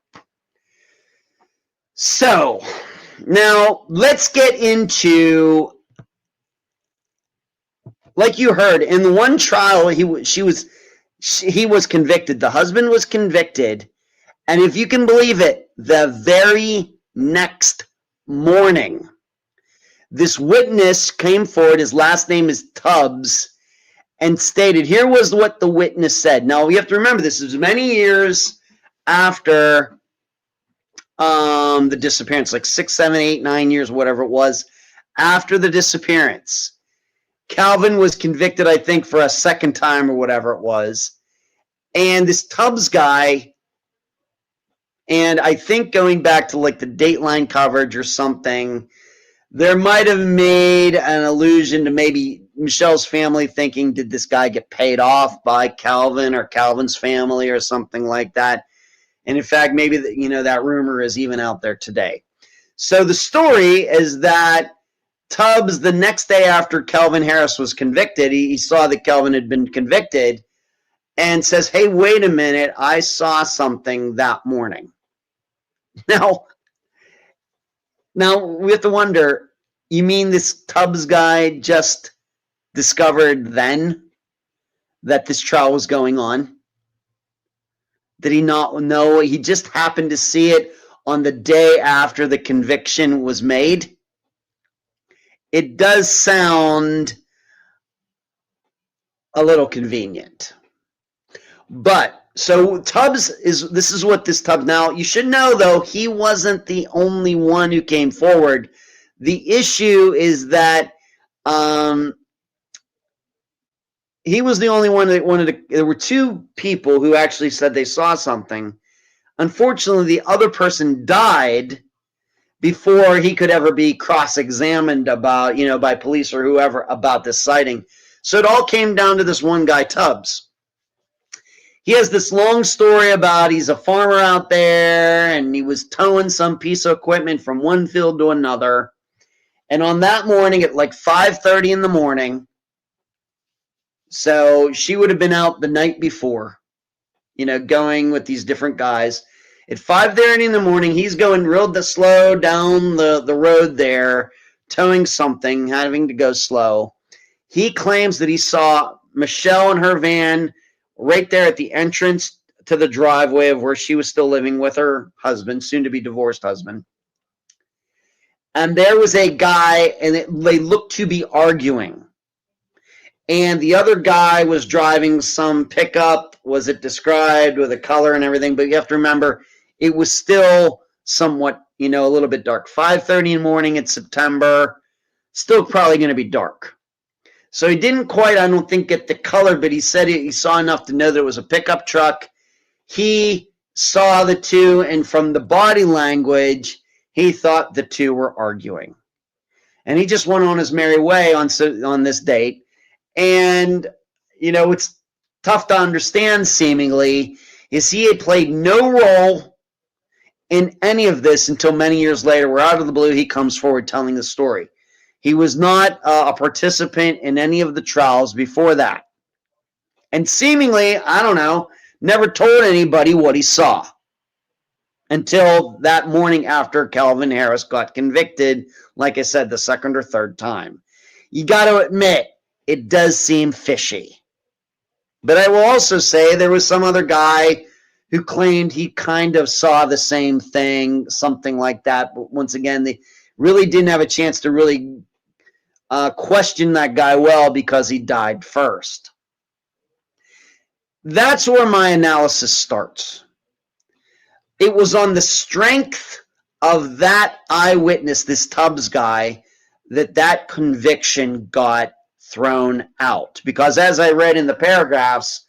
Speaker 1: So now let's get into, like you heard, in the one trial, he was convicted. The husband was convicted. And if you can believe it, the very next morning, this witness came forward. His last name is Tubbs, and stated, here was what the witness said. Now, you have to remember, this is many years after the disappearance, like 6, 7, 8, 9 years, whatever it was, after the disappearance. Calvin was convicted, I think, for a second time or whatever it was. And this Tubbs guy, and I think going back to like the Dateline coverage or something, there might have made an allusion to maybe Michele's family thinking, did this guy get paid off by Calvin or Calvin's family or something like that? And in fact, maybe that rumor is even out there today. So the story is that Tubbs, the next day after Calvin Harris was convicted, he saw that Calvin had been convicted and says, hey, wait a minute, I saw something that morning. Now we have to wonder, you mean this Tubbs guy just discovered then that this trial was going on? Did he not know? He just happened to see it on the day after the conviction was made? It does sound a little convenient. But so Tubbs this is what this Tubbs, now you should know though, he wasn't the only one who came forward. The issue is that he was the only one that wanted to, there were two people who actually said they saw something. Unfortunately, the other person died before he could ever be cross-examined about, by police or whoever about this sighting. So it all came down to this one guy, Tubbs. He has this long story about he's a farmer out there and he was towing some piece of equipment from one field to another. And on that morning at like 5:30 in the morning, so she would have been out the night before, going with these different guys. At 5:30 in the morning, he's going real slow down the road there, towing something, having to go slow. He claims that he saw Michele in her van right there at the entrance to the driveway of where she was still living with her husband, soon to be divorced husband. And there was a guy, and they looked to be arguing. And the other guy was driving some pickup, was it described with a color and everything, but you have to remember, it was still somewhat, a little bit dark. 5:30 in the morning in September, still probably going to be dark. So he didn't quite, I don't think, get the color, but he said he saw enough to know that it was a pickup truck. He saw the two, and from the body language, he thought the two were arguing. And he just went on his merry way on this date. And, it's tough to understand, seemingly, is he had played no role in any of this until many years later, where out of the blue, he comes forward telling the story. He was not a participant in any of the trials before that. And seemingly, I don't know, never told anybody what he saw. until that morning after Calvin Harris got convicted, like I said, the second or third time. You got to admit, it does seem fishy. But I will also say there was some other guy who claimed he kind of saw the same thing, something like that. But once again, they really didn't have a chance to really question that guy well because he died first. That's where my analysis starts. It was on the strength of that eyewitness, this Tubbs guy, that conviction got thrown out. Because as I read in the paragraphs,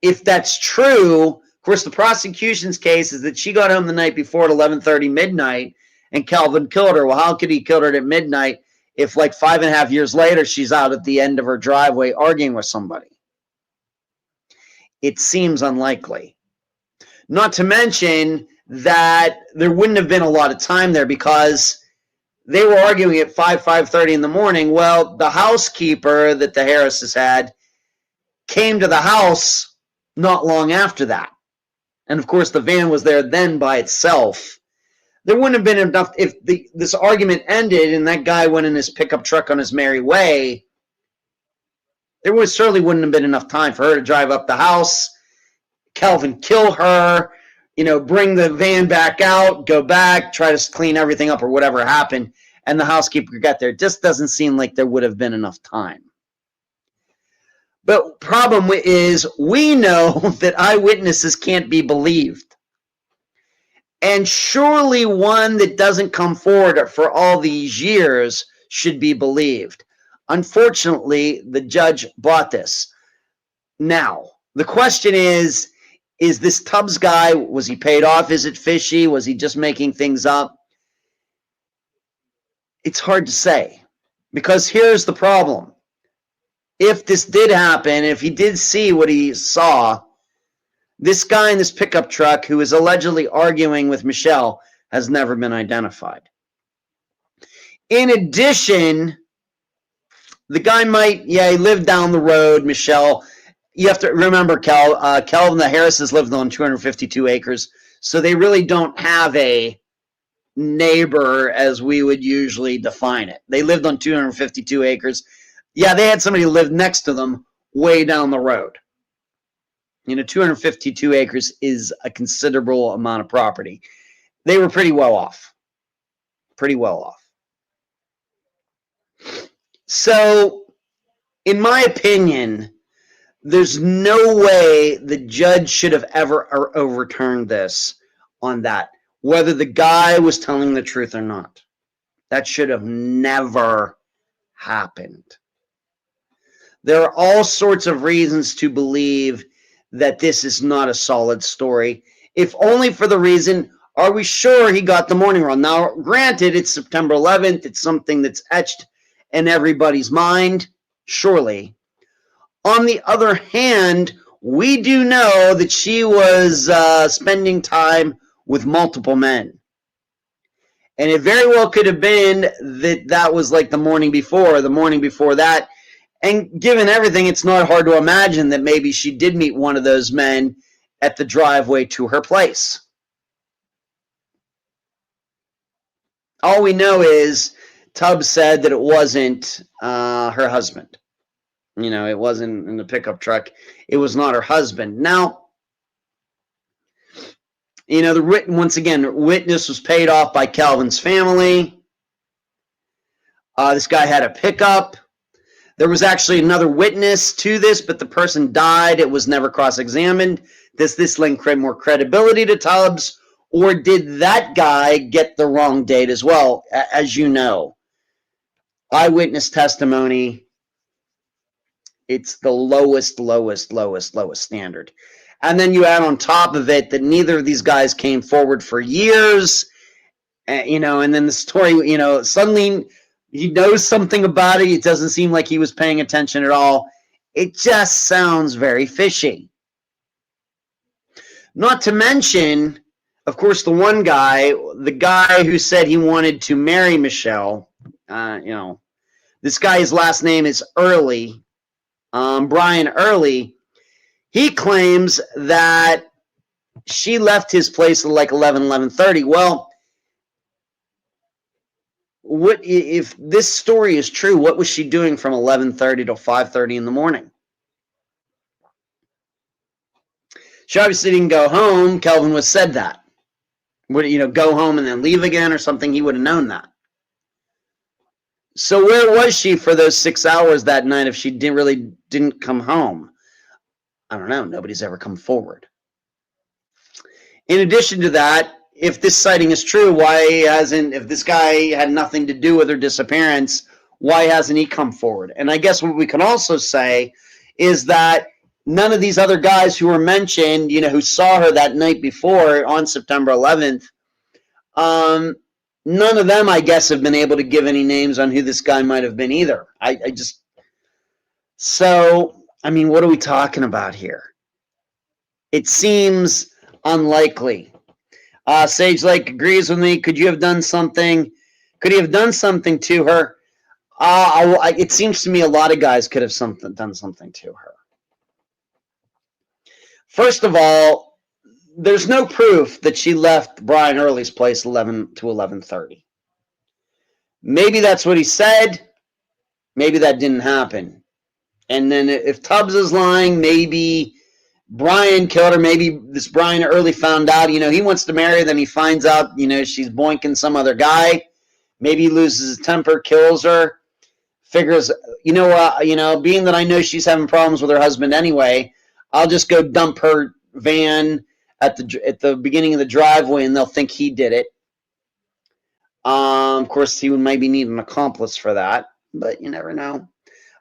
Speaker 1: if that's true, of course, the prosecution's case is that she got home the night before at 11:30 midnight and Calvin killed her. Well, how could he kill her at midnight if like 5.5 years later she's out at the end of her driveway arguing with somebody? It seems unlikely. Not to mention that there wouldn't have been a lot of time there because they were arguing at 5:30 in the morning. Well, the housekeeper that the Harrises had came to the house not long after that. And of course, the van was there then by itself. There wouldn't have been enough if this argument ended and that guy went in his pickup truck on his merry way. There certainly wouldn't have been enough time for her to drive up the house, Calvin kill her, bring the van back out, go back, try to clean everything up or whatever happened, and the housekeeper got there. It just doesn't seem like there would have been enough time. But problem is, we know that eyewitnesses can't be believed. And surely one that doesn't come forward for all these years should be believed. Unfortunately, the judge bought this. Now, the question is this Tubbs guy, was he paid off? Is it fishy? Was he just making things up? It's hard to say, because here's the problem. If this did happen, if he did see what he saw, this guy in this pickup truck who is allegedly arguing with Michele has never been identified. In addition, the guy he lived down the road, Michele. You have to remember, Calvin, the Harrises lived on 252 acres, so they really don't have a neighbor as we would usually define it. They lived on 252 acres. Yeah, they had somebody who lived next to them way down the road. 252 acres is a considerable amount of property. They were pretty well off. Pretty well off. So, in my opinion, there's no way the judge should have ever overturned this on that, whether the guy was telling the truth or not. That should have never happened. There are all sorts of reasons to believe that this is not a solid story, if only for the reason, are we sure he got the morning wrong? Now, granted, it's September 11th. It's something that's etched in everybody's mind, surely. On the other hand, we do know that she was spending time with multiple men. And it very well could have been that was like the morning before, that. And given everything, it's not hard to imagine that maybe she did meet one of those men at the driveway to her place. All we know is Tubbs said that it wasn't her husband. It wasn't in the pickup truck. It was not her husband. Now, once again, the witness was paid off by Calvin's family. This guy had a pickup. There was actually another witness to this, but the person died. It was never cross-examined. Does this lend more credibility to Tubbs, or did that guy get the wrong date as well? As you know, eyewitness testimony, it's the lowest standard. And then you add on top of it that neither of these guys came forward for years, and then the story, suddenly he knows something about it. It doesn't seem like he was paying attention at all. It just sounds very fishy. Not to mention, of course, the one guy, the guy who said he wanted to marry Michele, this guy's last name is Early, Brian Early. He claims that she left his place at like 11:30. Well, what if this story is true? What was she doing from 11:30 to 5:30 in the morning? She obviously didn't go home. Kelvin was said that. Would go home and then leave again or something? He would have known that. So where was she for those 6 hours that night if she didn't come home? I don't know. Nobody's ever come forward. In addition to that, if this sighting is true, if this guy had nothing to do with her disappearance, why hasn't he come forward? And I guess what we can also say is that none of these other guys who were mentioned, who saw her that night before on September 11th, none of them, I guess, have been able to give any names on who this guy might have been either. So, what are we talking about here? It seems unlikely. Sage Lake agrees with me. Could you have done something? Could he have done something to her? It seems to me a lot of guys could have done something to her. First of all, there's no proof that she left Brian Early's place 11 to 11:30. Maybe that's what he said. Maybe that didn't happen. And then if Tubbs is lying, maybe Brian killed her. Maybe this Brian Early found out, he wants to marry her. Then he finds out, she's boinking some other guy. Maybe he loses his temper, kills her. Figures, being that I know she's having problems with her husband anyway, I'll just go dump her van at the beginning of the driveway, and they'll think he did it. Of course, he would maybe need an accomplice for that, but you never know.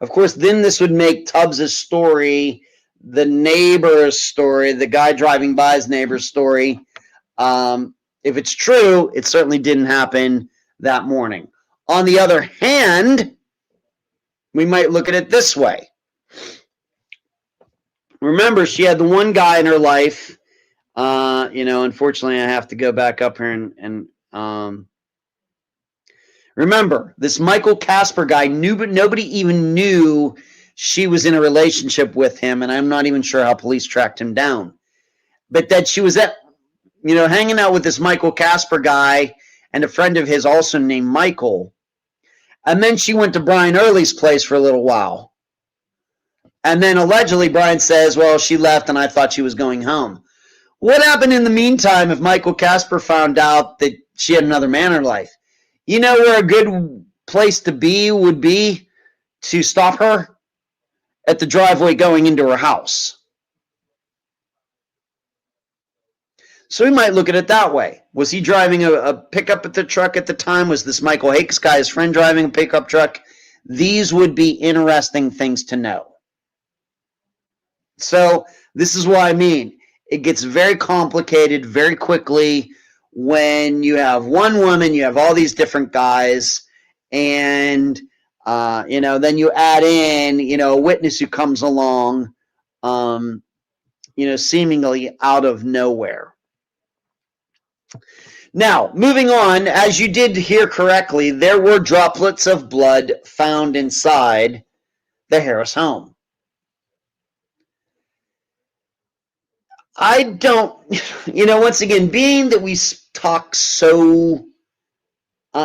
Speaker 1: Of course, then this would make Tubbs' story, the neighbor's story, the guy driving by's neighbor's story. If it's true, it certainly didn't happen that morning. On the other hand, we might look at it this way. Remember, she had the one guy in her life. Unfortunately, I have to go back up here and remember, this Michael Casper guy knew, but nobody even knew she was in a relationship with him, and I'm not even sure how police tracked him down. But that she was hanging out with this Michael Casper guy and a friend of his also named Michael. And then she went to Brian Early's place for a little while. And then allegedly Brian says, well, she left and I thought she was going home. What happened in the meantime if Michael Casper found out that she had another man in her life? You know where a good place to be would be to stop her? At the driveway going into her house. So we might look at it that way. Was he driving a pickup at the truck at the time? Was this Michael Hakes guy, his friend, driving a pickup truck? These would be interesting things to know. So this is what I mean. It gets very complicated very quickly when you have one woman, you have all these different guys, and then you add in, a witness who comes along, seemingly out of nowhere. Now, moving on, as you did hear correctly, there were droplets of blood found inside the Harris home. I don't, once again, being that we talk so,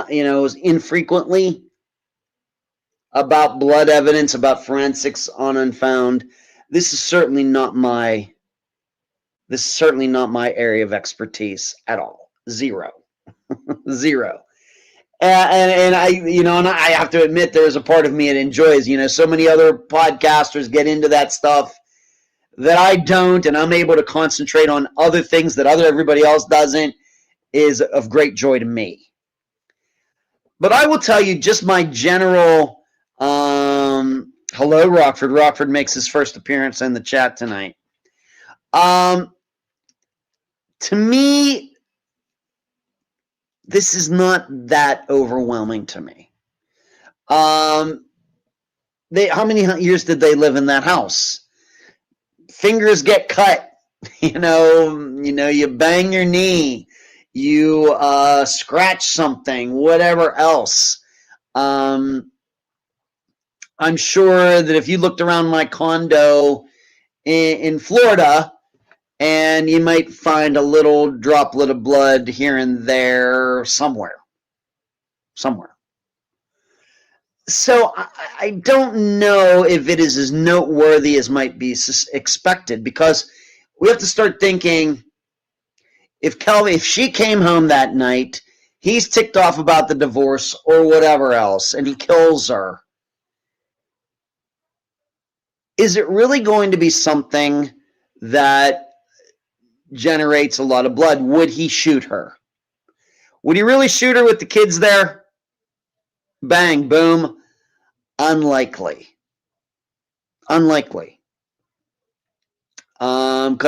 Speaker 1: infrequently about blood evidence, about forensics on Unfound, this is certainly not my area of expertise at all. Zero. And I have to admit there is a part of me that enjoys, so many other podcasters get into that stuff that I don't, and I'm able to concentrate on other things that everybody else doesn't, is of great joy to me. But I will tell you just my general, hello, Rockford. Rockford makes his first appearance in the chat tonight. To me, this is not that overwhelming to me. How many years did they live in that house? Fingers get cut. You bang your knee. You scratch something, whatever else. I'm sure that if you looked around my condo in Florida and you might find a little droplet of blood here and there somewhere. So I don't know if it is as noteworthy as might be expected, because we have to start thinking, if she came home that night, he's ticked off about the divorce or whatever else, and he kills her. Is it really going to be something that generates a lot of blood? Would he shoot her? Would he really shoot her with the kids there? Bang, boom. Unlikely. Because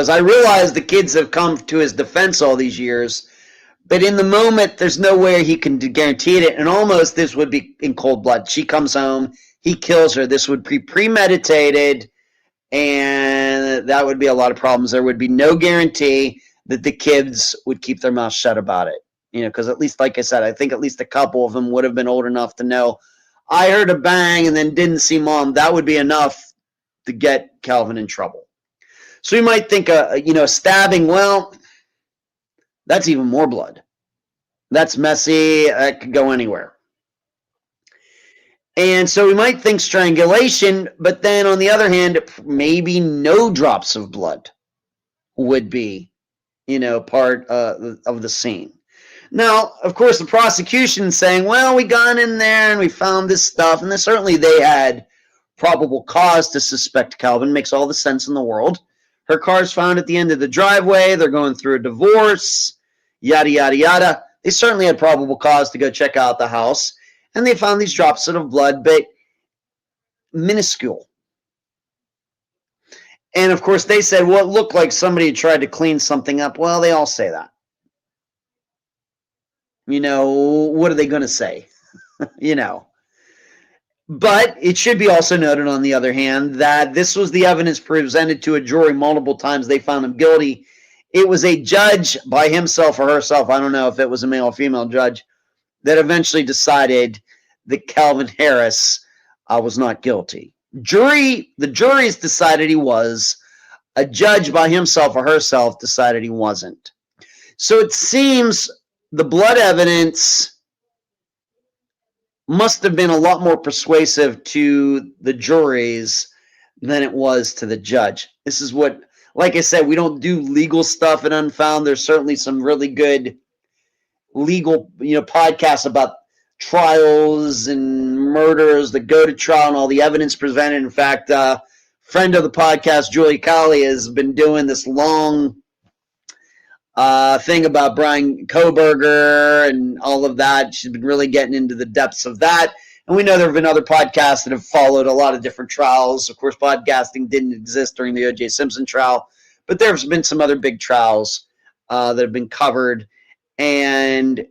Speaker 1: I realize the kids have come to his defense all these years, but in the moment, there's no way he can guarantee it. And almost this would be in cold blood. She comes home, he kills her. This would be premeditated, and that would be a lot of problems. There would be no guarantee that the kids would keep their mouth shut about it. Because at least, like I said, I think at least a couple of them would have been old enough to know, I heard a bang and then didn't see mom. That would be enough to get Calvin in trouble. So you might think, stabbing, well, that's even more blood. That's messy. That could go anywhere. And so we might think strangulation, but then on the other hand, maybe no drops of blood would be, part of the scene. Now, of course, the prosecution is saying, well, we got in there and we found this stuff, and certainly they had probable cause to suspect Calvin. Makes all the sense in the world. Her car's found at the end of the driveway. They're going through a divorce, yada, yada, yada. They certainly had probable cause to go check out the house, and they found these drops of blood, but minuscule. And, of course, they said, well, it looked like somebody tried to clean something up. Well, they all say that. What are they going to say? But it should be also noted, on the other hand, that this was the evidence presented to a jury multiple times. They found him guilty. It was a judge by himself or herself, I don't know if it was a male or female judge, that eventually decided that Calvin Harris was not guilty. The juries decided he was. A judge by himself or herself decided he wasn't. So it seems the blood evidence must have been a lot more persuasive to the juries than it was to the judge. This is what, like I said, we don't do legal stuff at Unfound. There's certainly some really good legal, podcasts about trials and murders that go to trial and all the evidence presented. In fact, friend of the podcast, Julie Colley, has been doing this long thing about Brian Kohberger and all of that. She's been really getting into the depths of that. And we know there have been other podcasts that have followed a lot of different trials. Of course, podcasting didn't exist during the O.J. Simpson trial, but there's been some other big trials that have been covered. And,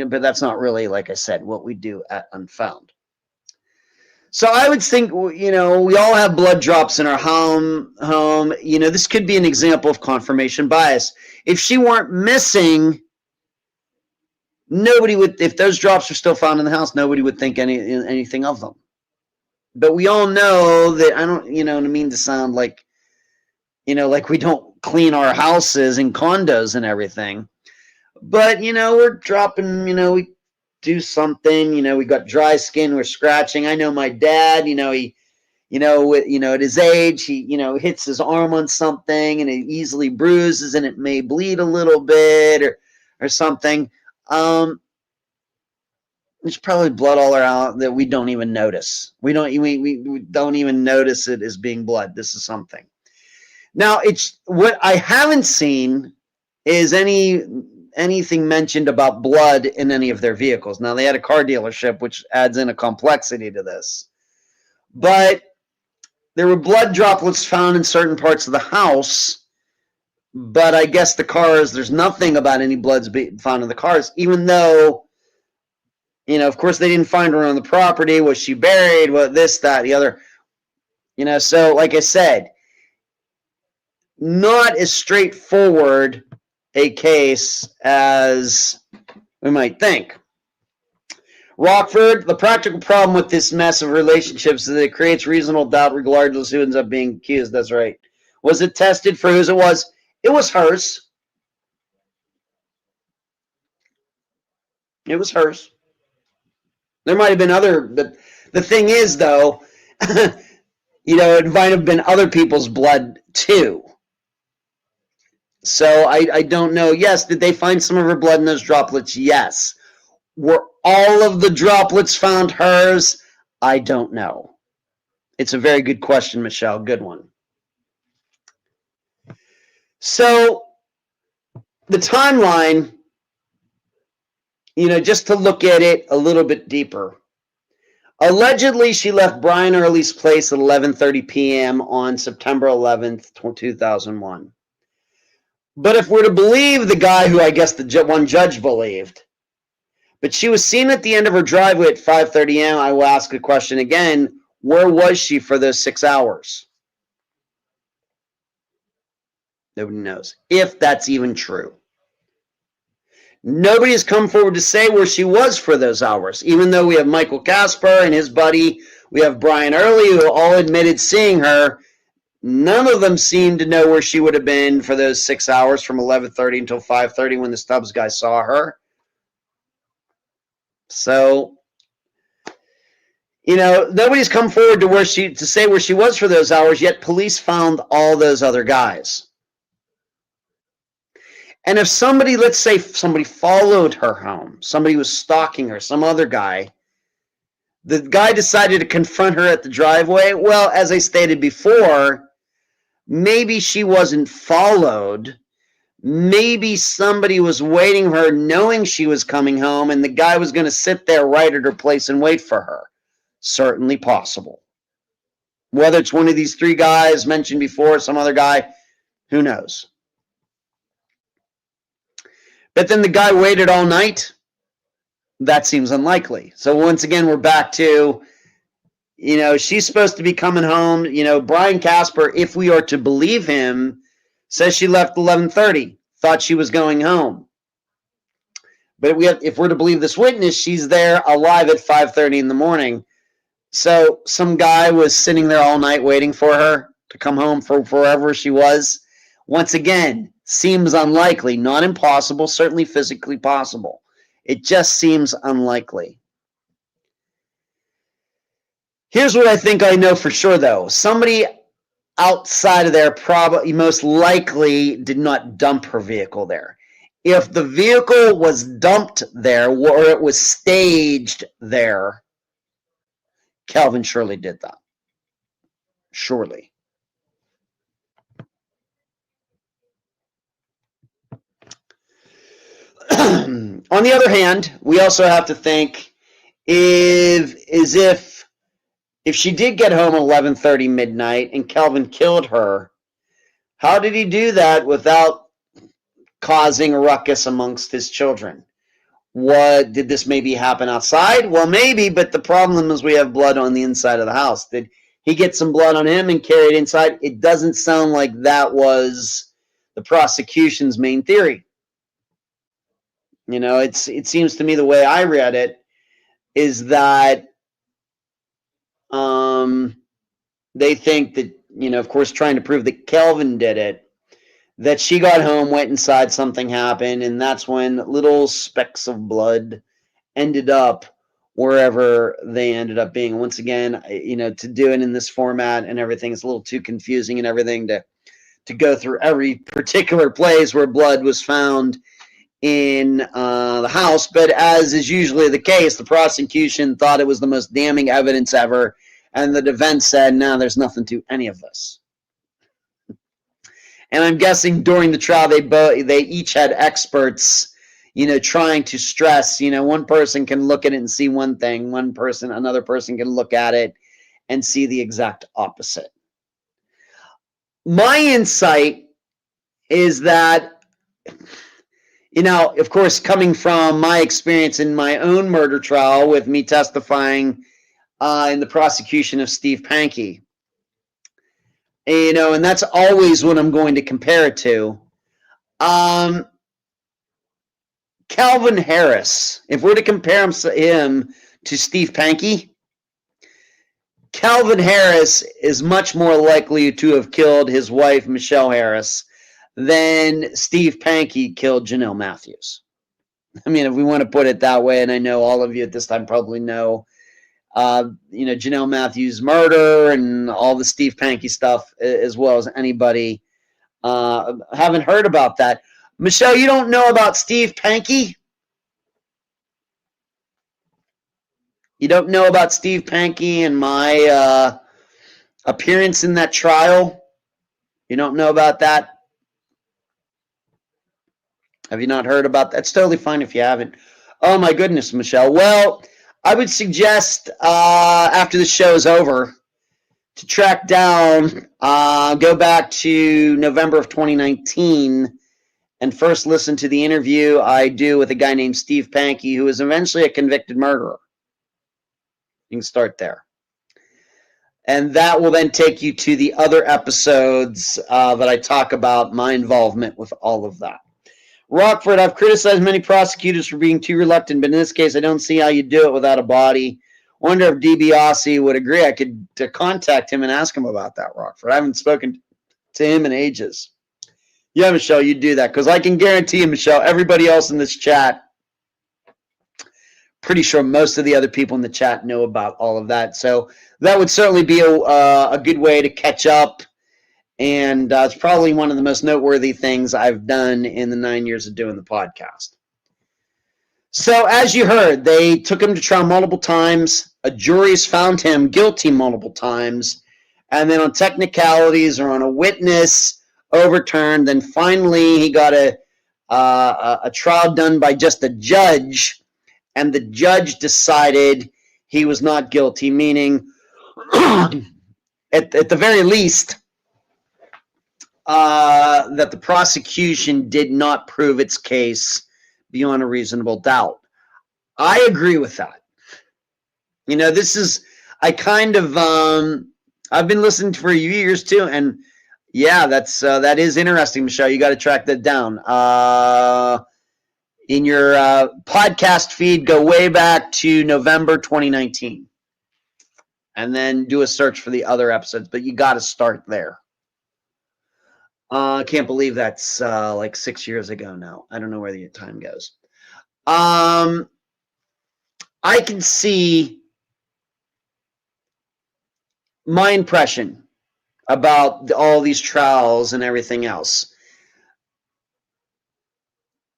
Speaker 1: but that's not really, like I said, what we do at Unfound. So I would think, we all have blood drops in our home. This could be an example of confirmation bias. If she weren't missing, nobody would, if those drops are still found in the house, nobody would think anything of them. But we all know that, I don't, mean to sound like, like we don't clean our houses and condos and everything. But, we're dropping, we do something, we got dry skin, we're scratching. I know my dad, he, at his age, he, hits his arm on something and it easily bruises and it may bleed a little bit or something. There's probably blood all around that we don't even notice. We don't even notice it as being blood. This is something. Now, it's what I haven't seen is anything mentioned about blood in any of their vehicles. Now, they had a car dealership, which adds in a complexity to this. But there were blood droplets found in certain parts of the house. But I guess the cars, there's nothing about any bloods being found in the cars, even though, of course, they didn't find her on the property. Was she buried? What, this, that, the other. So like I said, not as straightforward a case as we might think. Rockford, the practical problem with this mess of relationships is that it creates reasonable doubt regardless who ends up being accused. That's right. Was it tested for whose it was? It was hers. It was hers. There might have been other, but the thing is, though, it might have been other people's blood too. So I don't know. Yes, did they find some of her blood in those droplets? Yes. Were all of the droplets found hers? I don't know. It's a very good question, Michelle. Good one. So the timeline, just to look at it a little bit deeper. Allegedly, she left Brian Early's place at 11:30 p.m. on September 11th, 2001. But if we're to believe the guy who I guess the one judge believed, but she was seen at the end of her driveway at 5:30 a.m., I will ask the question again, where was she for those 6 hours? Nobody knows, if that's even true. Nobody has come forward to say where she was for those hours, even though we have Michael Casper and his buddy, we have Brian Early, who all admitted seeing her. None of them seem to know where she would have been for those 6 hours from 11:30 until 5:30 when the Stubbs guy saw her. So, nobody's come forward to say where she was for those hours, yet police found all those other guys. And if somebody, let's say somebody followed her home, somebody was stalking her, some other guy, the guy decided to confront her at the driveway. Well, as I stated before, maybe she wasn't followed. Maybe somebody was waiting for her knowing she was coming home and the guy was going to sit there right at her place and wait for her. Certainly possible. Whether it's one of these three guys mentioned before, some other guy, who knows? But then the guy waited all night. That seems unlikely. So once again, we're back to, she's supposed to be coming home. Brian Casper, if we are to believe him, says she left 11:30, thought she was going home. But if we're to believe this witness, she's there alive at 5:30 in the morning. So some guy was sitting there all night waiting for her to come home for wherever she was. Once again, seems unlikely, not impossible, certainly physically possible. It just seems unlikely. Here's what I think I know for sure, though. Somebody outside of there probably most likely did not dump her vehicle there. If the vehicle was dumped there or it was staged there, Calvin surely did that. Surely. On the other hand, we also have to think if she did get home at 11:30 midnight and Calvin killed her, how did he do that without causing a ruckus amongst his children? What did this maybe happen outside? Well, maybe, but the problem is we have blood on the inside of the house. Did he get some blood on him and carry it inside? It doesn't sound like that was the prosecution's main theory. It seems to me the way I read it is that they think that, of course, trying to prove that Calvin did it, that she got home, went inside, something happened, and that's when little specks of blood ended up wherever they ended up being. Once again, to do it in this format and everything is a little too confusing and everything to go through every particular place where blood was found in the house. But as is usually the case, the prosecution thought it was the most damning evidence ever, and the defense said, no, there's nothing to any of this. And I'm guessing during the trial, they each had experts, trying to stress, one person can look at it and see one thing, another person can look at it and see the exact opposite. My insight is that, of course, coming from my experience in my own murder trial with me testifying in the prosecution of Steve Pankey, and that's always what I'm going to compare it to. Calvin Harris, if we're to compare him to Steve Pankey, Calvin Harris is much more likely to have killed his wife, Michele Harris, than Steve Pankey killed Janelle Matthews. I mean, if we want to put it that way, and I know all of you at this time probably know, Janelle Matthews' murder and all the Steve Pankey stuff as well as anybody. Haven't heard about that. Michelle, you don't know about Steve Pankey? You don't know about Steve Pankey and my appearance in that trial? You don't know about that? Have you not heard about that? It's totally fine if you haven't. Oh my goodness, Michelle. Well, I would suggest after the show is over to track down, go back to November of 2019 and first listen to the interview I do with a guy named Steve Pankey, who is eventually a convicted murderer. You can start there. And that will then take you to the other episodes that I talk about my involvement with all of that. Rockford, I've criticized many prosecutors for being too reluctant, but in this case, I don't see how you do it without a body. Wonder if DiBiase would agree. I could contact him and ask him about that, Rockford. I haven't spoken to him in ages. Yeah, Michelle, you do that, because I can guarantee you, Michelle, everybody else in this chat, pretty sure most of the other people in the chat know about all of that. So that would certainly be a good way to catch up. And it's probably one of the most noteworthy things I've done in the 9 years of doing the podcast. So as you heard, they took him to trial multiple times. A jury's found him guilty multiple times. And then on technicalities or on a witness overturned, then finally he got a trial done by just a judge. And the judge decided he was not guilty, meaning at the very least, that the prosecution did not prove its case beyond a reasonable doubt. I agree with that. I've been listening for years too, and yeah, that is interesting, Michelle. You got to track that down. In your podcast feed, go way back to November 2019, and then do a search for the other episodes, but you got to start there. I can't believe that's like 6 years ago now. I don't know where the time goes. I can see my impression about all these trials and everything else.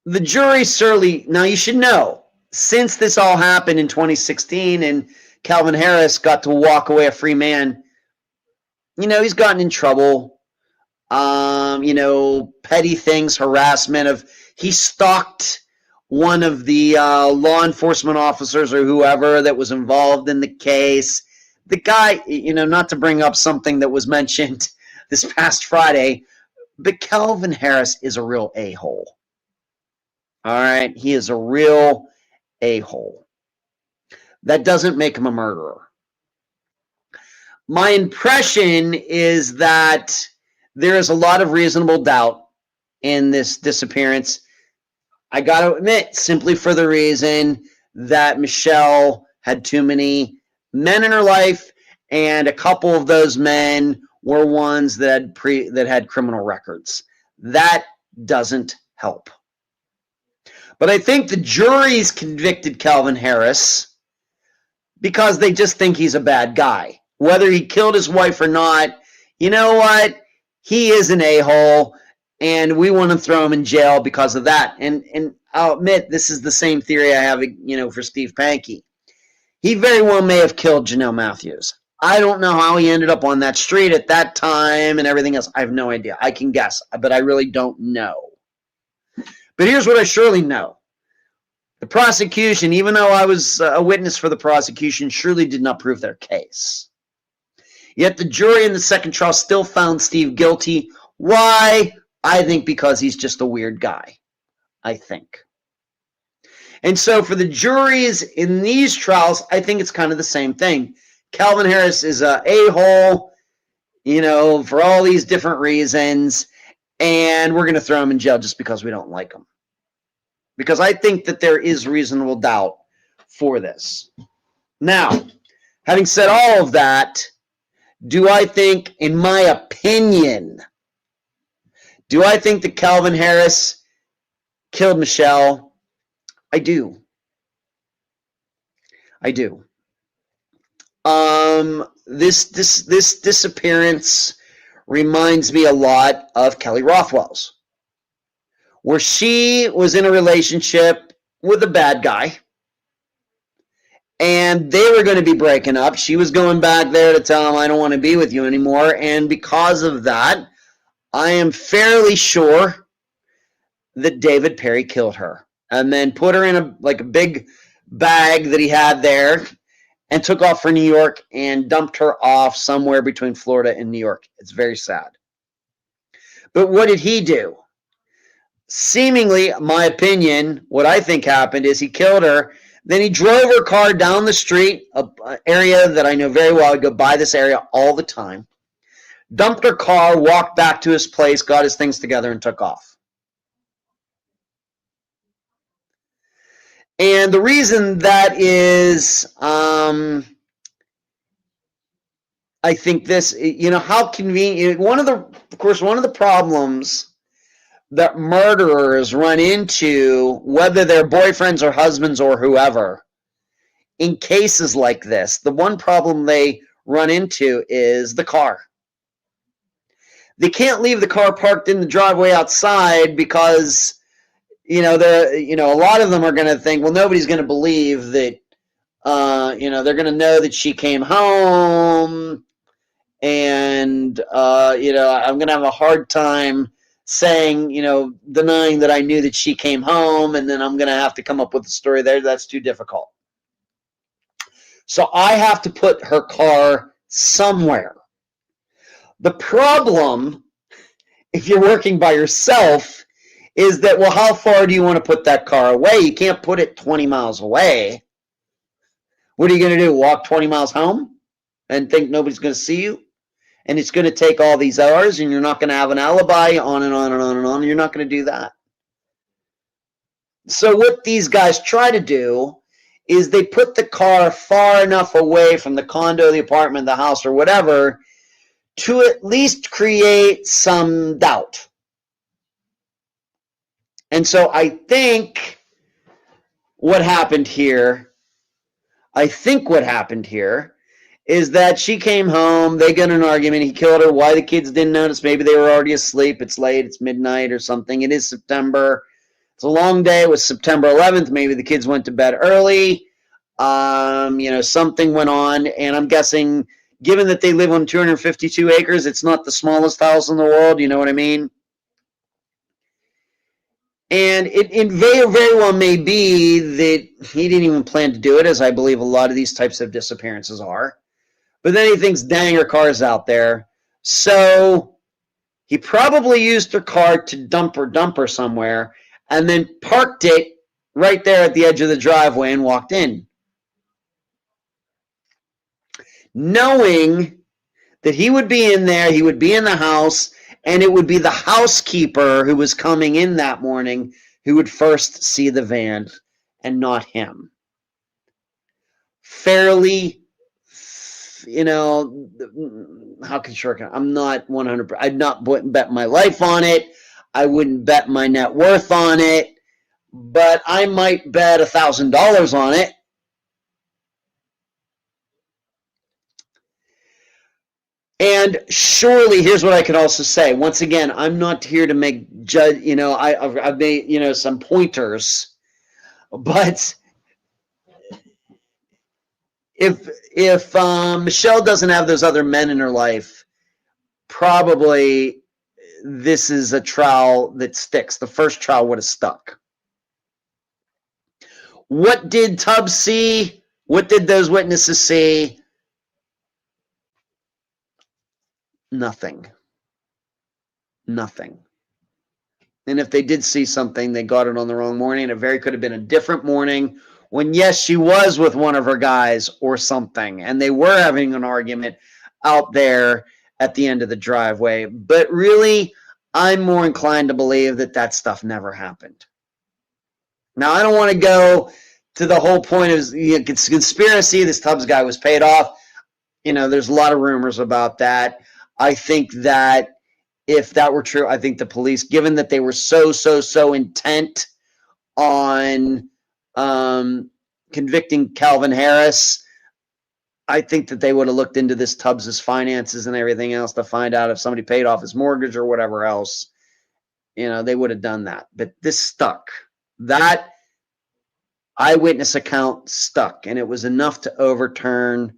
Speaker 1: The jury certainly, now you should know, since this all happened in 2016 and Calvin Harris got to walk away a free man, he's gotten in trouble. Petty things, harassment he stalked one of the law enforcement officers or whoever that was involved in the case. The guy, not to bring up something that was mentioned this past Friday, but Calvin Harris is a real a-hole. All right. He is a real a-hole. That doesn't make him a murderer. My impression is that there is a lot of reasonable doubt in this disappearance. I got to admit, simply for the reason that Michelle had too many men in her life, and a couple of those men were ones that had criminal records. That doesn't help. But I think the jury's convicted Calvin Harris because they just think he's a bad guy. Whether he killed his wife or not, you know what? He is an a-hole, and we want to throw him in jail because of that. And I'll admit, this is the same theory I have, for Steve Pankey. He very well may have killed Janelle Matthews. I don't know how he ended up on that street at that time and everything else. I have no idea. I can guess, but I really don't know. But here's what I surely know. The prosecution, even though I was a witness for the prosecution, surely did not prove their case. Yet the jury in the second trial still found Steve guilty. Why? I think because he's just a weird guy. I think. And so for the juries in these trials, I think it's kind of the same thing. Calvin Harris is a a-hole, for all these different reasons, and we're going to throw him in jail just because we don't like him. Because I think that there is reasonable doubt for this. Now, Having said all of that, do I think, in my opinion, do I think that Calvin Harris killed Michele? I do. I do. This disappearance reminds me a lot of Kelly Rothwell's, where she was in a relationship with a bad guy, and they were going to be breaking up. She was going back there to tell him, I don't want to be with you anymore, and because of that, I am fairly sure that David Perry killed her and then put her in a big bag that he had there and took off for New York and dumped her off somewhere between Florida and New York. It's very sad. But what did he do? Seemingly, my opinion, what I think happened is he killed her. Then he drove her car down the street, an area that I know very well. I go by this area all the time. Dumped her car, walked back to his place, got his things together, and took off. And the reason that is, I think this, how convenient. One of the problems that murderers run into, whether they're boyfriends or husbands or whoever, in cases like this, the one problem they run into is the car. They can't leave the car parked in the driveway outside because a lot of them are going to think, well, nobody's going to believe that, they're going to know that she came home, and, I'm going to have a hard time saying, denying that I knew that she came home, and then I'm going to have to come up with a story there. That's too difficult. So I have to put her car somewhere. The problem, if you're working by yourself, is that, well, how far do you want to put that car away? You can't put it 20 miles away. What are you going to do? Walk 20 miles home and think nobody's going to see you? And it's going to take all these hours, and you're not going to have an alibi, on and on and on and on. You're not going to do that. So what these guys try to do is they put the car far enough away from the condo, the apartment, the house, or whatever, to at least create some doubt. And so I think what happened here is that she came home, they got in an argument, he killed her. Why the kids didn't notice? Maybe they were already asleep. It's late, it's midnight or something. It is September. It's a long day. It was September 11th. Maybe the kids went to bed early. Something went on, and I'm guessing, given that they live on 252 acres, it's not the smallest house in the world, you know what I mean? And it very, very well may be that he didn't even plan to do it, as I believe a lot of these types of disappearances are. But then he thinks, dang, her car's out there. So he probably used her car to dump her somewhere, and then parked it right there at the edge of the driveway and walked in, knowing that he would be in there, he would be in the house, and it would be the housekeeper who was coming in that morning who would first see the van and not him. Fairly, how can sure? I'm not 100%. I'd not bet my life on it. I wouldn't bet my net worth on it, but I might bet $1,000 on it. And surely, here's what I can also say. Once again, I'm not here to make judge. I've made some pointers, but if Michele doesn't have those other men in her life, probably this is a trial that sticks. The first trial would have stuck. What did Tubbs see? What did those witnesses see? Nothing. And if they did see something, they got it on the wrong morning. It very could have been a different morning when, yes, she was with one of her guys or something, and they were having an argument out there at the end of the driveway. But really, I'm more inclined to believe that stuff never happened. Now, I don't want to go to the whole point of it's conspiracy. This Tubbs guy was paid off. There's a lot of rumors about that. I think that if that were true, I think the police, given that they were so intent on convicting Calvin Harris, I think that they would have looked into this Tubbs's finances and everything else to find out if somebody paid off his mortgage or whatever else. They would have done that. But this stuck. That eyewitness account stuck, and it was enough to overturn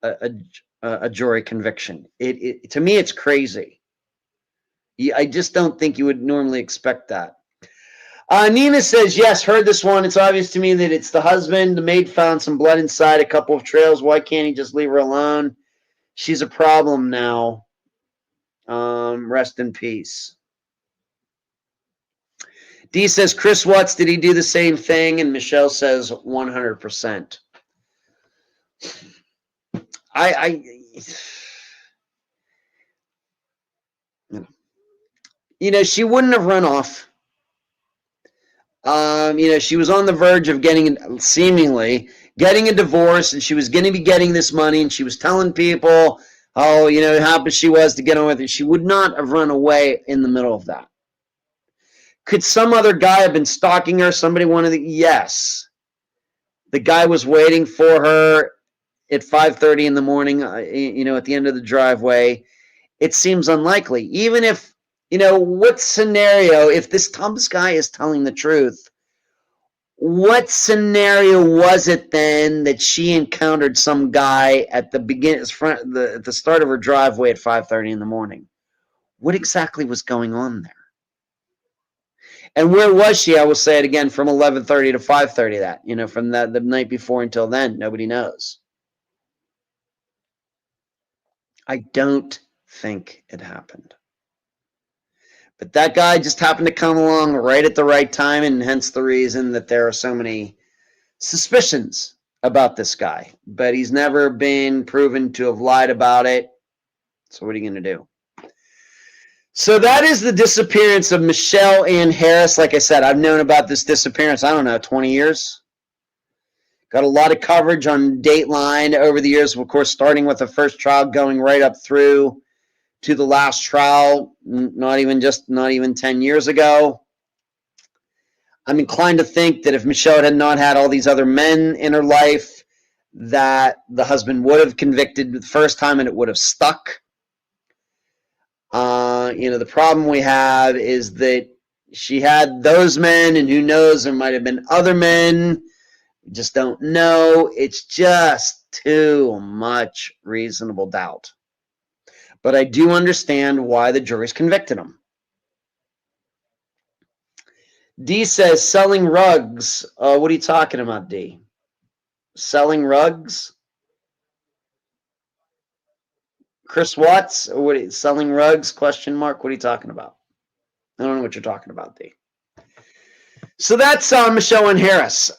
Speaker 1: a jury conviction. To me, it's crazy. I just don't think you would normally expect that. Nina says, yes, heard this one. It's obvious to me that it's the husband. The maid found some blood inside a couple of trails. Why can't he just leave her alone? She's a problem now. Rest in peace. D says, Chris Watts, did he do the same thing? And Michelle says 100%. She wouldn't have run off. She was on the verge of seemingly getting a divorce, and she was going to be getting this money, and she was telling people how, happy she was to get on with it. She would not have run away in the middle of that. Could some other guy have been stalking her? Somebody wanted to? Yes. The guy was waiting for her at 5:30 in the morning, at the end of the driveway. It seems unlikely. Even if, what scenario, if this Tubbs guy is telling the truth, what scenario was it then that she encountered some guy at the at the start of her driveway at 5:30 in the morning? What exactly was going on there? And where was she? I will say it again, from 11:30 to 5:30. That from the night before until then, nobody knows. I don't think it happened. But that guy just happened to come along right at the right time, and hence the reason that there are so many suspicions about this guy. But he's never been proven to have lied about it. So what are you going to do? So that is the disappearance of Michele Anne Harris. Like I said, I've known about this disappearance, 20 years. Got a lot of coverage on Dateline over the years, of course, starting with the first trial, going right up through to the last trial, not even 10 years ago. I'm inclined to think that if Michele had not had all these other men in her life, that the husband would have convicted the first time and it would have stuck. The problem we have is that she had those men, and who knows, there might have been other men. We just don't know. It's just too much reasonable doubt. But I do understand why the jury's convicted him. D says, selling rugs. What are you talking about, D? Selling rugs? Chris Watts? Selling rugs? Question mark. What are you talking about? I don't know what you're talking about, D. So that's Michele Anne Harris.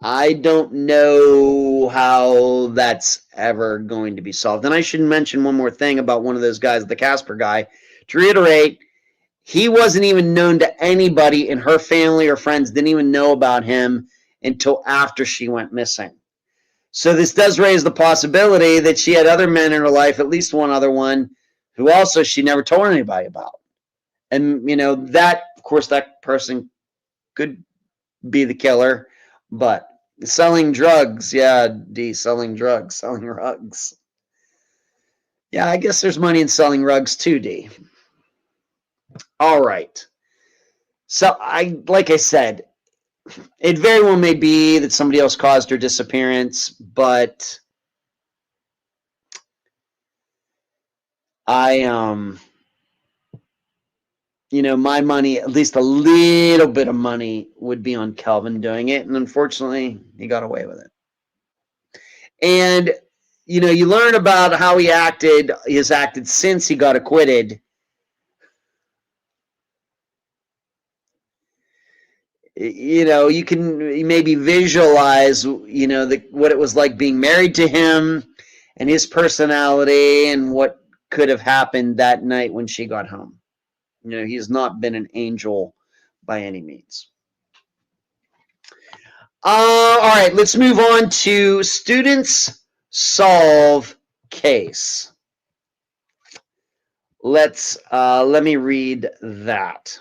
Speaker 1: I don't know how that's ever going to be solved. And I should mention one more thing about one of those guys, the Casper guy. To reiterate, he wasn't even known to anybody in her family or friends, didn't even know about him until after she went missing. So this does raise the possibility that she had other men in her life, at least one other one, who also she never told anybody about. And, that, of course, that person could be the killer. But selling drugs, yeah, D, selling drugs, selling rugs. Yeah, I guess there's money in selling rugs too, D. All right. So, like I said, it very well may be that somebody else caused her disappearance, but my money, at least a little bit of money, would be on Calvin doing it. And unfortunately, he got away with it. And, you learn about how he has acted since he got acquitted. You can maybe visualize, what it was like being married to him and his personality and what could have happened that night when she got home. He has not been an angel by any means. All right, let's move on to students solve case. Let me read that.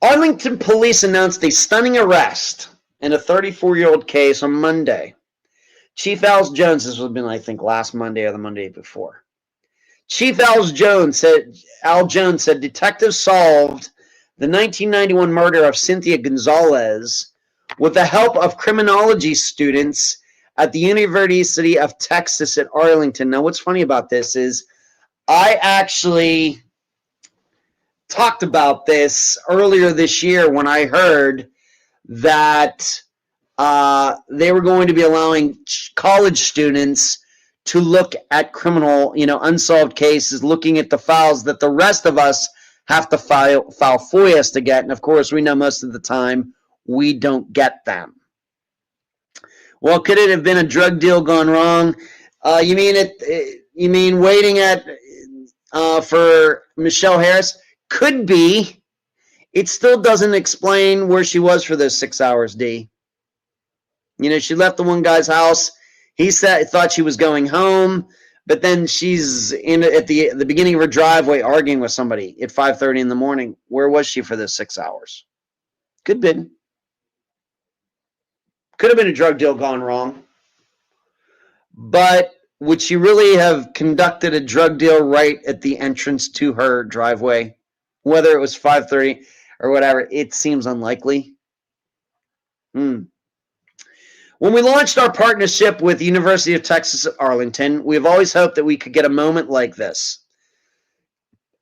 Speaker 1: Arlington police announced a stunning arrest in a 34-year-old case on Monday. Chief Al Jones, this would have been, I think, last Monday or the Monday before. Chief Al Jones said detectives solved the 1991 murder of Cynthia Gonzalez with the help of criminology students at the University of Texas at Arlington. Now, what's funny about this is I actually talked about this earlier this year when I heard that they were going to be allowing college students to look at criminal, unsolved cases, looking at the files that the rest of us have to file FOIAs to get. And of course, we know most of the time we don't get them. Well, could it have been a drug deal gone wrong? You mean waiting for Michele Harris? Could be. It still doesn't explain where she was for those 6 hours, D. She left the one guy's house. He thought she was going home, but then she's at the beginning of her driveway arguing with somebody at 5:30 in the morning. Where was she for those 6 hours? Could have been a drug deal gone wrong. But would she really have conducted a drug deal right at the entrance to her driveway? Whether it was 5:30 or whatever, it seems unlikely. When we launched our partnership with the University of Texas at Arlington, we've always hoped that we could get a moment like this.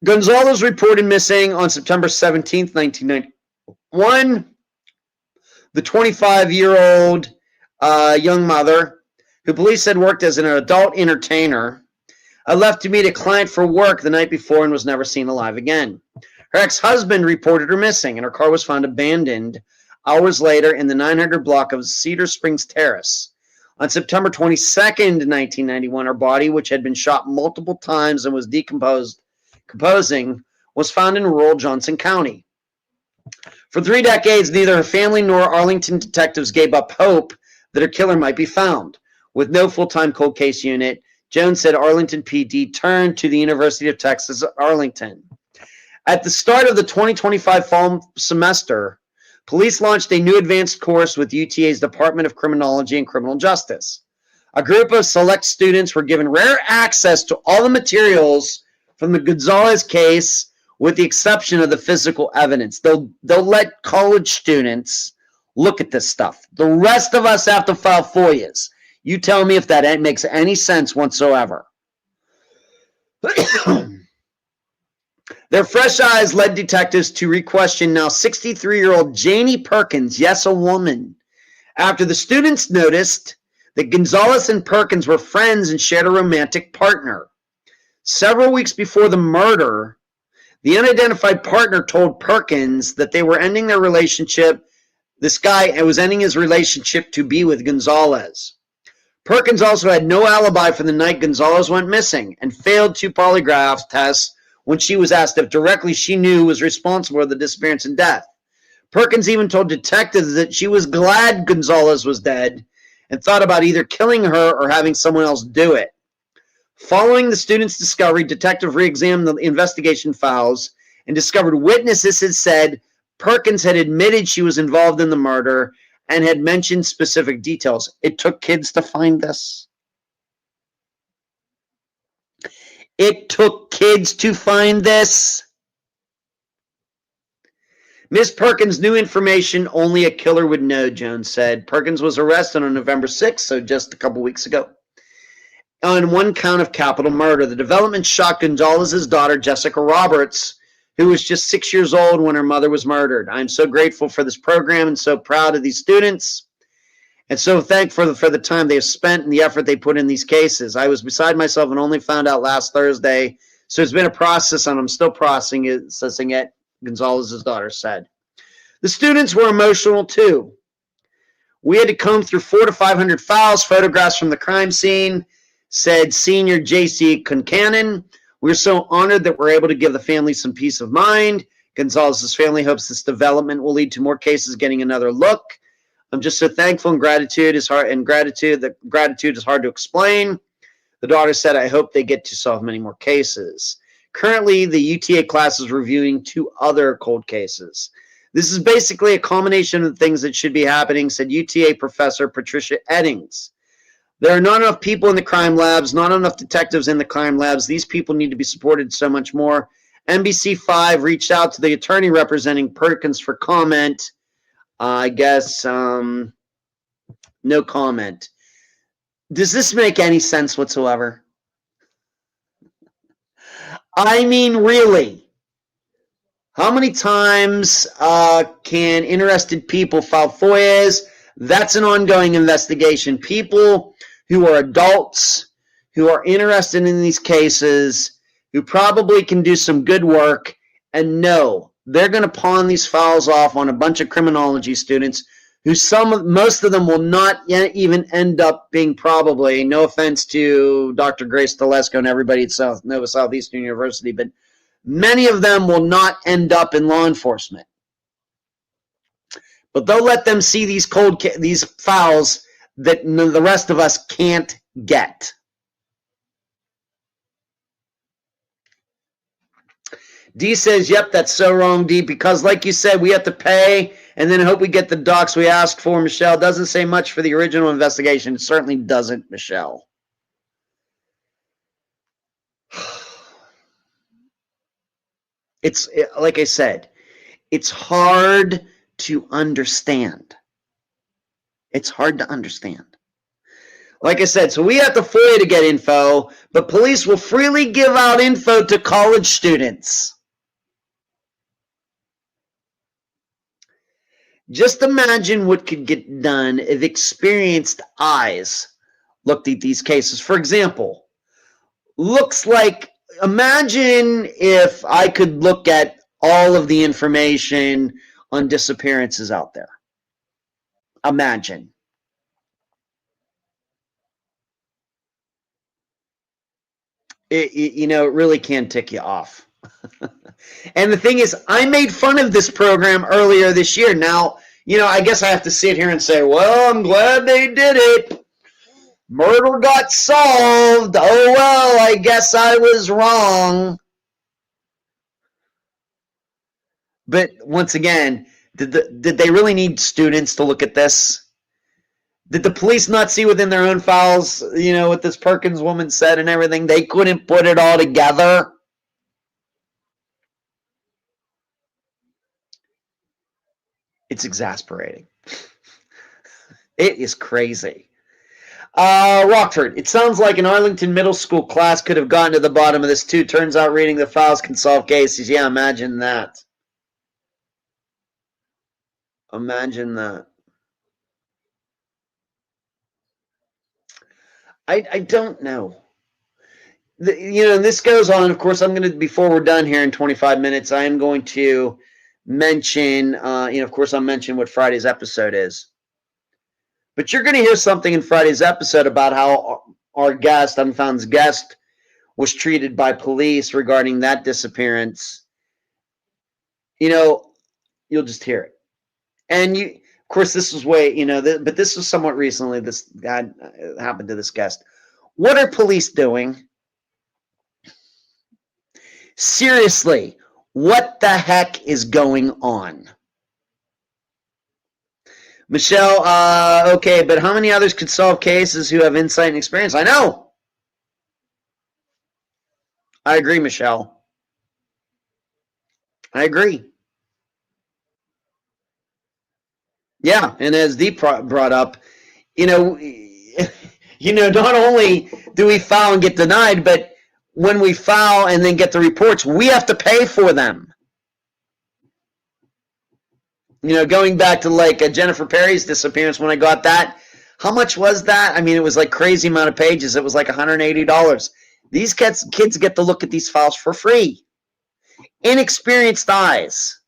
Speaker 1: Gonzalez reported missing on September 17th, 1991. The 25-year-old young mother, who police said worked as an adult entertainer, left to meet a client for work the night before and was never seen alive again. Her ex-husband reported her missing, and her car was found abandoned hours later in the 900 block of Cedar Springs Terrace. On September 22nd, 1991, her body, which had been shot multiple times and was decomposing, was found in rural Johnson County. For 3 decades, neither her family nor Arlington detectives gave up hope that her killer might be found. With no full-time cold case unit, Jones said Arlington PD turned to the University of Texas at Arlington. At the start of the 2025 fall semester, police launched a new advanced course with UTA's Department of Criminology and Criminal Justice. A group of select students were given rare access to all the materials from the Gonzalez case, with the exception of the physical evidence. They'll let college students look at this stuff. The rest of us have to file FOIAs. You tell me if that makes any sense whatsoever. Their fresh eyes led detectives to re-question now 63-year-old Janie Perkins, yes, a woman, after the students noticed that Gonzalez and Perkins were friends and shared a romantic partner. Several weeks before the murder, the unidentified partner told Perkins that they were ending their relationship. This guy was ending his relationship to be with Gonzalez. Perkins also had no alibi for the night Gonzalez went missing and failed 2 polygraph tests when she was asked if directly she knew who was responsible for the disappearance and death. Perkins even told detectives that she was glad Gonzalez was dead and thought about either killing her or having someone else do it. Following the student's discovery, detectives re-examined the investigation files and discovered witnesses had said Perkins had admitted she was involved in the murder and had mentioned specific details. It took kids to find this. It took kids to find this. Miss Perkins knew information only a killer would know, Jones said. Perkins was arrested on November 6th, so just a couple weeks ago, on 1 count of capital murder. The development shocked Gonzalez's daughter, Jessica Roberts, who was just 6 years old when her mother was murdered. I'm so grateful for this program and so proud of these students, and so thankful for the time they have spent and the effort they put in these cases. I was beside myself and only found out last Thursday, so it's been a process and I'm still processing it, Gonzalez's daughter said. The students were emotional too. We had to comb through 400 to 500 files, photographs from the crime scene, said senior J.C. Concannon. We're so honored that we're able to give the family some peace of mind. Gonzalez's family hopes this development will lead to more cases getting another look. I'm just so thankful, and gratitude is hard. And gratitude is hard to explain. The daughter said, "I hope they get to solve many more cases." Currently, the UTA class is reviewing 2 other cold cases. This is basically a combination of the things that should be happening, said UTA professor Patricia Eddings. There are not enough people in the crime labs, not enough detectives in the crime labs. These people need to be supported so much more. NBC5 reached out to the attorney representing Perkins for comment. I guess no comment. Does this make any sense whatsoever? I mean, really, how many times can interested people file FOIAs? That's an ongoing investigation. People who are adults, who are interested in these cases, who probably can do some good work, and no, they're going to pawn these files off on a bunch of criminology students who most of them will not yet even end up being, probably, no offense to Dr. Grace Telesco and everybody at Nova Southeastern University, but many of them will not end up in law enforcement. But they'll let them see these files that the rest of us can't get. D says, yep, that's so wrong, D, because like you said, we have to pay and then hope we get the docs we asked for. Michelle, doesn't say much for the original investigation. It certainly doesn't, Michelle. It's, like I said, it's hard to understand. It's hard to understand. Like I said, so we have to FOIA to get info, but police will freely give out info to college students. Just imagine what could get done if experienced eyes looked at these cases. For example, imagine if I could look at all of the information on disappearances out there. Imagine. It really can tick you off. And the thing is, I made fun of this program earlier this year. Now, I guess I have to sit here and say, well, I'm glad they did it. Murder got solved. Oh, well, I guess I was wrong. But once again, did they really need students to look at this? Did the police not see within their own files, what this Perkins woman said and everything? They couldn't put it all together? It's exasperating. It is crazy. Rockford, it sounds like an Arlington middle school class could have gotten to the bottom of this too. Turns out reading the files can solve cases. Yeah, imagine that. Imagine that. I don't know. This goes on. Of course, I'm going to, before we're done here in 25 minutes, I am going to mention, of course, I'll mention what Friday's episode is. But you're going to hear something in Friday's episode about how our guest, Unfound's guest, was treated by police regarding that disappearance. You'll just hear it. And of course, this was but this was somewhat recently. This happened to this guest. What are police doing? Seriously, what the heck is going on? Michelle, okay, but how many others could solve cases who have insight and experience? I know. I agree, Michelle. I agree. Yeah, and as Deep brought up, not only do we file and get denied, but when we file and then get the reports, we have to pay for them. Going back to like Jennifer Perry's disappearance, when I got that, how much was that? I mean, it was like crazy amount of pages. It was like $180. These kids get to look at these files for free. Inexperienced eyes.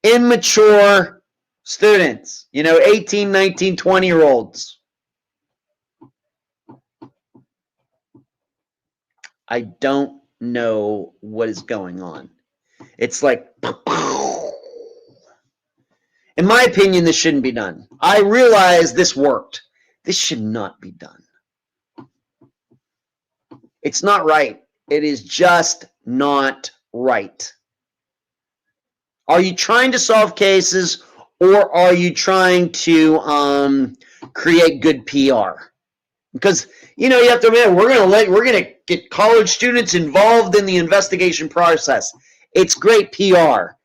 Speaker 1: Immature students. 18, 19, 20-year-olds. I don't know what is going on. It's like, in my opinion, this shouldn't be done. I realize this worked. This should not be done. It's not right. It is just not right. Are you trying to solve cases, or are you trying to create good PR? Because you have to admit, we're gonna get college students involved in the investigation process. It's great PR.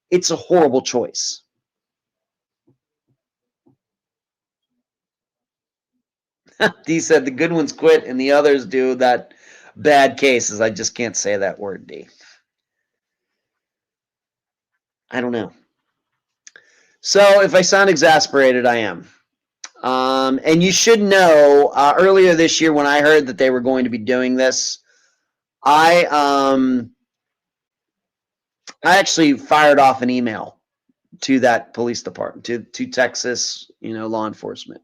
Speaker 1: It's a horrible choice. D said the good ones quit and the others do that bad cases. I just can't say that word, D. I don't know. So if I sound exasperated, I am. And you should know, earlier this year when I heard that they were going to be doing this, I actually fired off an email to that police department, to Texas, law enforcement.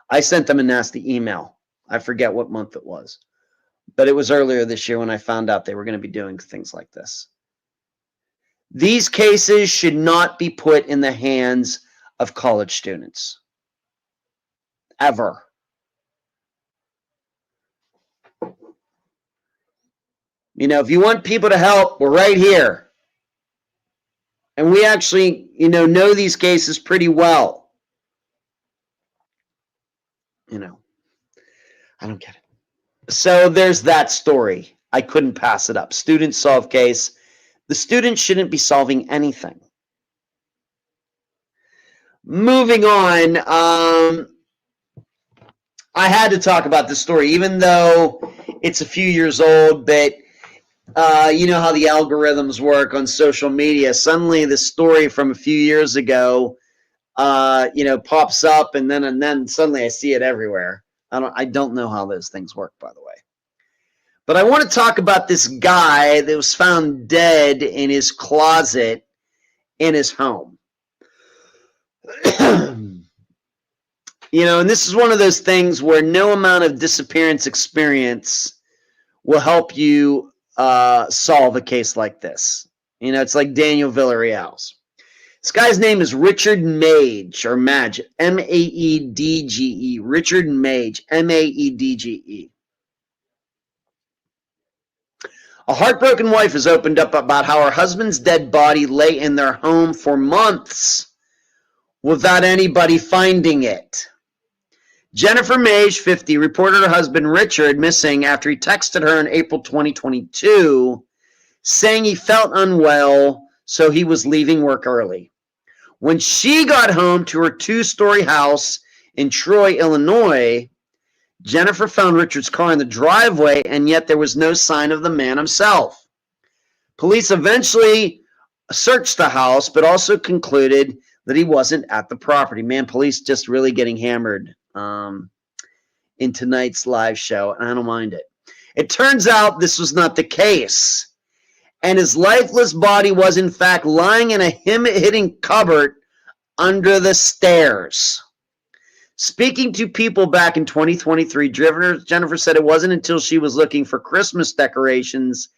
Speaker 1: I sent them a nasty email. I forget what month it was, but it was earlier this year when I found out they were going to be doing things like this. These cases should not be put in the hands of college students. Ever. If you want people to help, we're right here. And we actually, know these cases pretty well. I don't get it. So there's that story. I couldn't pass it up. Students solve case. The students shouldn't be solving anything. Moving on, I had to talk about this story, even though it's a few years old, but you know how the algorithms work on social media. Suddenly the story from a few years ago, pops up, and then suddenly I see it everywhere. I don't know how those things work, by the way. But I want to talk about this guy that was found dead in his closet in his home. And this is one of those things where no amount of disappearance experience will help you solve a case like this. It's like Daniel Villarreal's. This guy's name is Richard Mage, or Madge, M-A-E-D-G-E. Richard Mage, M-A-E-D-G-E. A heartbroken wife has opened up about how her husband's dead body lay in their home for months without anybody finding it. Jennifer Mage, 50, reported her husband Richard missing after he texted her in April 2022 saying he felt unwell, so he was leaving work early. When she got home to her 2-story house in Troy, Illinois, Jennifer found Richard's car in the driveway, and yet there was no sign of the man himself. Police eventually searched the house, but also concluded that he wasn't at the property. Man, police just really getting hammered in tonight's live show, and I don't mind it. It turns out this was not the case, and his lifeless body was in fact lying in a hidden cupboard under the stairs. Speaking to People back in 2023, Jennifer said it wasn't until she was looking for Christmas decorations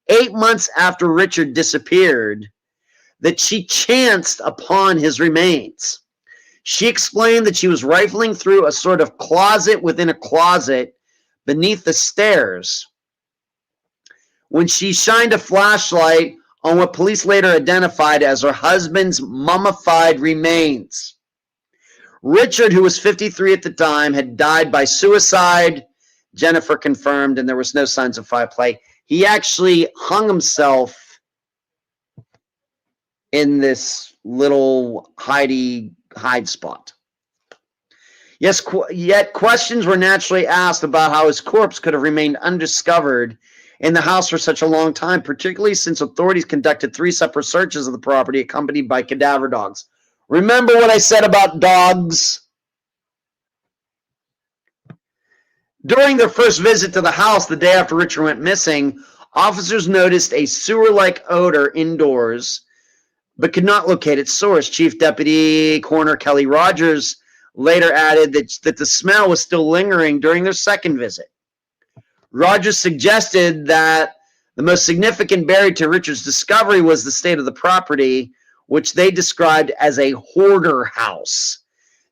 Speaker 1: 8 months after Richard disappeared that she chanced upon his remains. She explained that she was rifling through a sort of closet within a closet beneath the stairs when she shined a flashlight on what police later identified as her husband's mummified remains. Richard, who was 53 at the time, had died by suicide, Jennifer confirmed, and there was no signs of foul play. He actually hung himself in this little hide spot. Yes, yet questions were naturally asked about how his corpse could have remained undiscovered in the house for such a long time, particularly since authorities conducted 3 separate searches of the property accompanied by cadaver dogs. Remember what I said about dogs? During their first visit to the house the day after Richard went missing, officers noticed a sewer-like odor indoors, but could not locate its source. Chief Deputy Coroner Kelly Rogers later added that the smell was still lingering during their second visit. Rogers suggested that The most significant barrier to Richard's discovery was the state of the property, which they described as a hoarder house.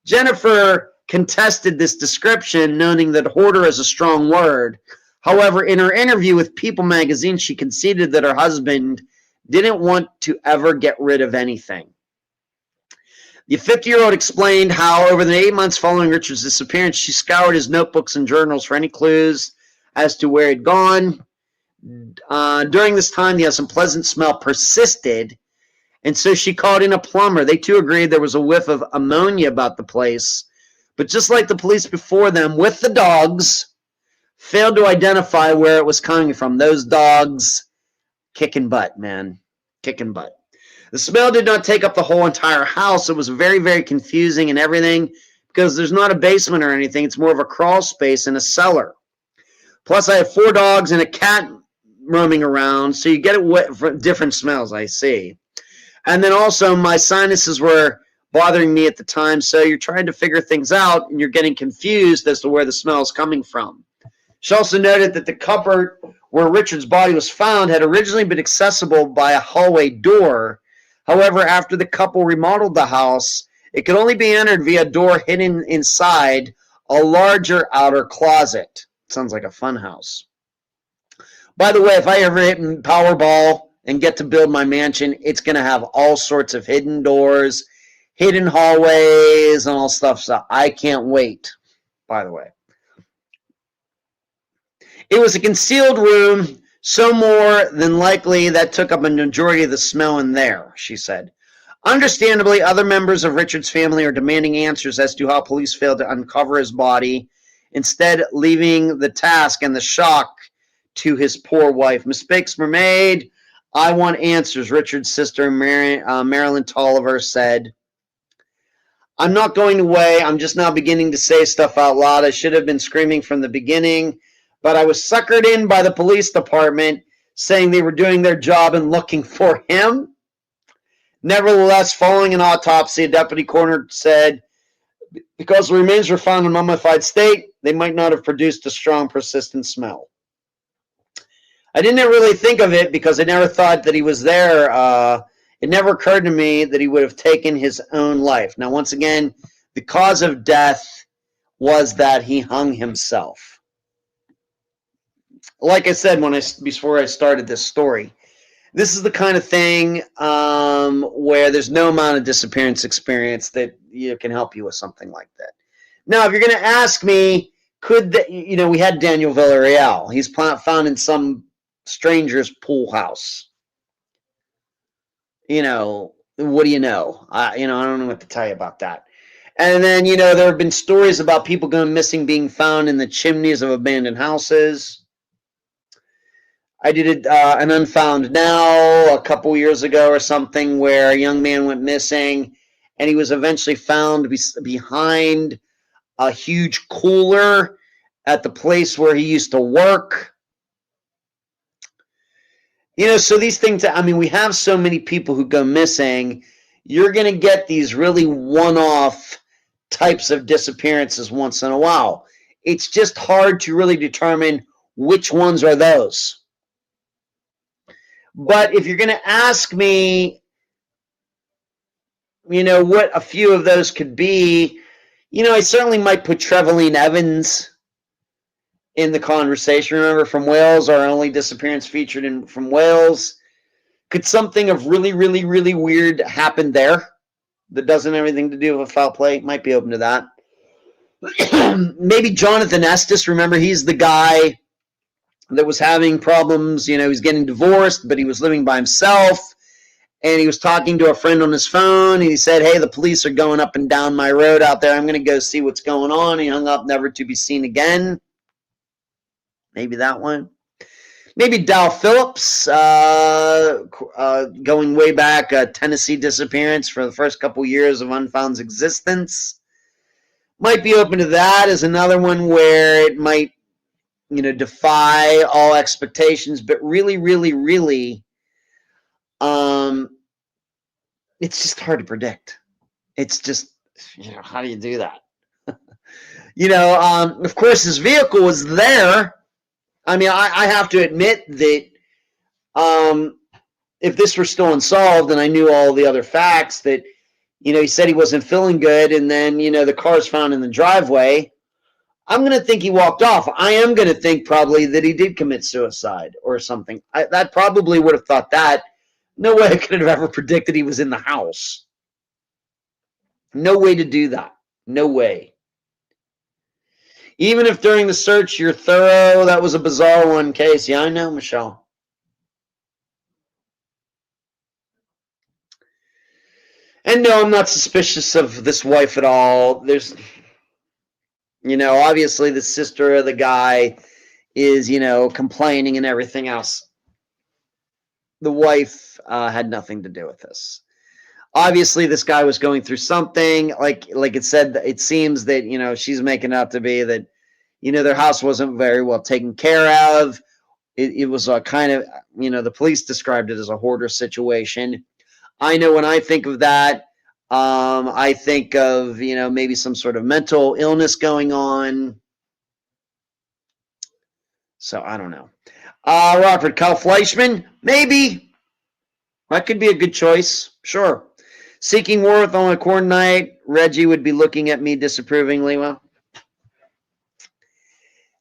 Speaker 1: Jennifer contested this description, noting that hoarder is a strong word. However, in her interview with People magazine, she conceded that her husband didn't want to ever get rid of anything. The 50-year-old explained how over the 8 months following Richard's disappearance, she scoured his notebooks and journals for any clues as to where he'd gone. During this time, the unpleasant smell persisted, and so she called in a plumber. They too agreed there was a whiff of ammonia about the place, but just like the police before them, with the dogs, failed to identify where it was coming from. Those dogs kicking butt, man. Kicking butt. The smell did not take up the whole entire house. It was very, very confusing and everything because there's not a basement or anything. It's more of a crawl space and a cellar. Plus, I have 4 dogs and a cat roaming around, so you get it from different smells, I see. And then also, my sinuses were bothering me at the time, so you're trying to figure things out, and you're getting confused as to where the smell is coming from. She also noted that the cupboard where Richard's body was found had originally been accessible by a hallway door. However, after the couple remodeled the house, it could only be entered via a door hidden inside a larger outer closet. Sounds like a fun house. By the way, if I ever hit Powerball and get to build my mansion, it's going to have all sorts of hidden doors, hidden hallways, and all stuff. So I can't wait, by the way. It was a concealed room, so more than likely that took up a majority of the smell in there, she said. Understandably, other members of Richard's family are demanding answers as to how police failed to uncover his body, instead leaving the task and the shock to his poor wife. Mistakes were made. I want answers, Richard's sister, Marilyn Tolliver, said. I'm not going away. I'm just now beginning to say stuff out loud. I should have been screaming from the beginning, but I was suckered in by the police department saying they were doing their job and looking for him. Nevertheless, following an autopsy, a deputy coroner said, because the remains were found in a mummified state, they might not have produced a strong, persistent smell. I didn't really think of it because I never thought that he was there. It never occurred to me that he would have taken his own life. Now, once again, the cause of death was that he hung himself. Like I said before I started this story, this is the kind of thing where there's no amount of disappearance experience that can help you with something like that. Now, if you're going to ask me, we had Daniel Villarreal. He's found in some stranger's pool house. What do you know? I don't know what to tell you about that. And then, there have been stories about people going missing being found in the chimneys of abandoned houses. I did an Unfound Now a couple years ago or something where a young man went missing and he was eventually found behind a huge cooler at the place where he used to work. So these things, we have so many people who go missing. You're going to get these really one-off types of disappearances once in a while. It's just hard to really determine which ones are those. But if you're going to ask me, what a few of those could be, I certainly might put Trevelyan Evans in the conversation. Remember, from Wales, our only disappearance featured from Wales. Could something of really, really, really weird happen there that doesn't have anything to do with foul play? Might be open to that. Maybe Jonathan Estes. Remember, he's the guy that was having problems. He's getting divorced, but he was living by himself. And he was talking to a friend on his phone. And he said, hey, the police are going up and down my road out there. I'm going to go see what's going on. He hung up, never to be seen again. Maybe that one. Maybe Dow Phillips, going way back, Tennessee disappearance for the first couple years of Unfound's existence. Might be open to that as another one where it might, defy all expectations. But really, really, really, it's just hard to predict. It's just, how do you do that? Of course, his vehicle was there. I have to admit that If this were still unsolved and I knew all the other facts that, he said he wasn't feeling good and then, the car's found in the driveway, I'm going to think he walked off. I am going to think probably that he did commit suicide or something. That probably would have thought that. No way I could have ever predicted he was in the house. No way to do that. No way. Even if during the search you're thorough, that was a bizarre one case. Yeah, I know, Michelle. And no, I'm not suspicious of this wife at all. There's, obviously the sister of the guy is, complaining and everything else. The wife had nothing to do with this. Obviously, this guy was going through something. Like it said, it seems that, she's making out to be that, their house wasn't very well taken care of. It was a kind of, the police described it as a hoarder situation. I know when I think of that, I think of, maybe some sort of mental illness going on. So I don't know. Robert, Kyle Fleischman, maybe. That could be a good choice. Sure. Seeking Worth on a corn night. Reggie would be looking at me disapprovingly. Well,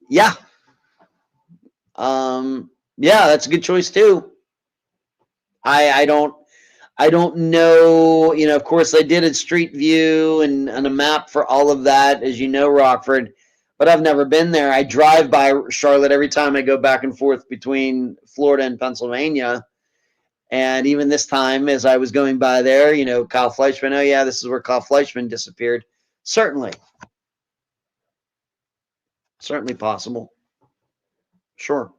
Speaker 1: yeah. Yeah, that's a good choice too. I don't know. Of course, I did a street view and a map for all of that, as you know, Rockford. But I've never been there. I drive by Charlotte every time I go back and forth between Florida and Pennsylvania. And even this time, as I was going by there, Kyle Fleischman, oh yeah, this is where Kyle Fleischman disappeared. Certainly. Certainly possible. Sure.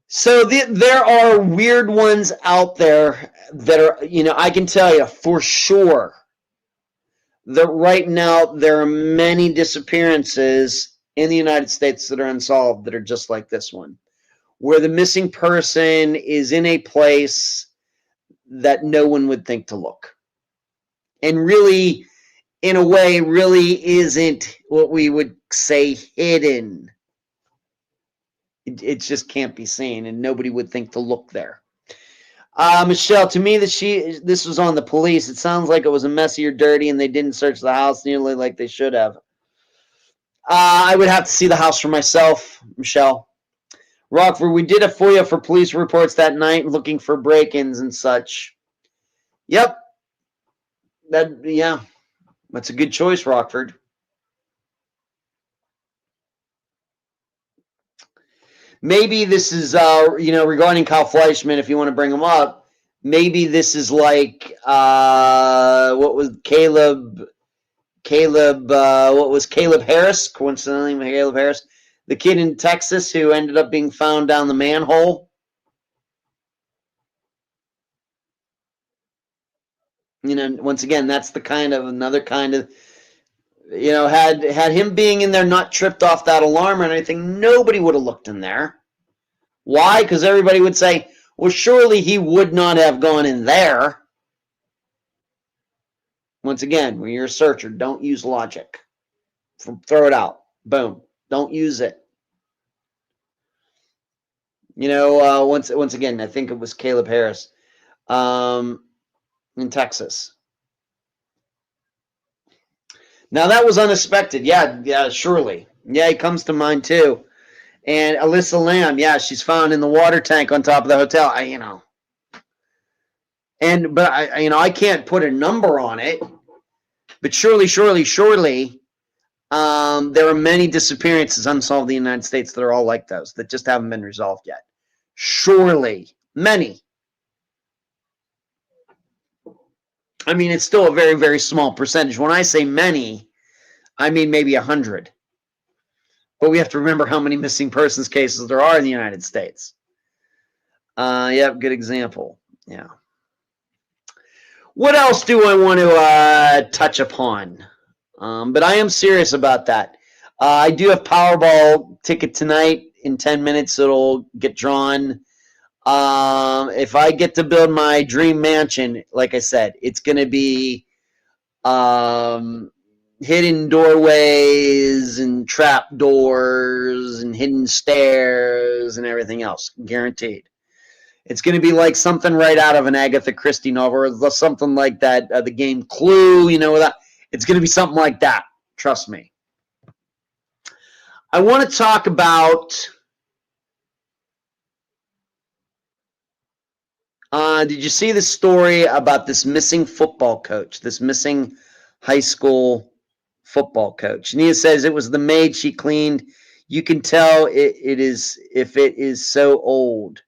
Speaker 1: So there are weird ones out there that are, I can tell you for sure that right now there are many disappearances in the United States that are unsolved that are just like this one, where the missing person is in a place that no one would think to look. And really, in a way, really isn't what we would say hidden. It just can't be seen, and nobody would think to look there. Michelle, to me, this was on the police. It sounds like it was a messy or dirty, and they didn't search the house nearly like they should have. I would have to see the house for myself, Michelle. Rockford, we did a FOIA for police reports that night, looking for break-ins and such. Yep. That's a good choice, Rockford. Maybe this is, regarding Kyle Fleischman, if you want to bring him up, maybe this is like, what was Caleb, what was Caleb Harris? Coincidentally, Caleb Harris, the kid in Texas who ended up being found down the manhole. Once again, that's another kind of, had him being in there not tripped off that alarm or anything, nobody would have looked in there. Why? Because everybody would say, well, surely he would not have gone in there. Once again, when you're a searcher, don't use logic. Throw it out. Boom. Don't use it. Once again, I think it was Caleb Harris in Texas. Now, that was unexpected. Yeah, surely. Yeah, he comes to mind, too. And Alyssa Lamb, yeah, she's found in the water tank on top of the hotel. But I can't put a number on it. But surely, there are many disappearances unsolved in the United States that are all like those, that just haven't been resolved yet. Surely, many. I mean, it's still a very, very small percentage. When I say many, I mean maybe 100. But we have to remember how many missing persons cases there are in the United States. Yep, good example. Yeah. What else do I want to touch upon? But I am serious about that. I do have Powerball ticket tonight. In 10 minutes, it'll get drawn. If I get to build my dream mansion, like I said, it's going to be hidden doorways and trap doors and hidden stairs and everything else. Guaranteed. It's going to be like something right out of an Agatha Christie novel or something like that. The game Clue, it's going to be something like that. Trust me. I want to talk about, did you see the story about this missing football coach, this missing high school football coach? Nia says it was the maid she cleaned. You can tell it is if it is so old.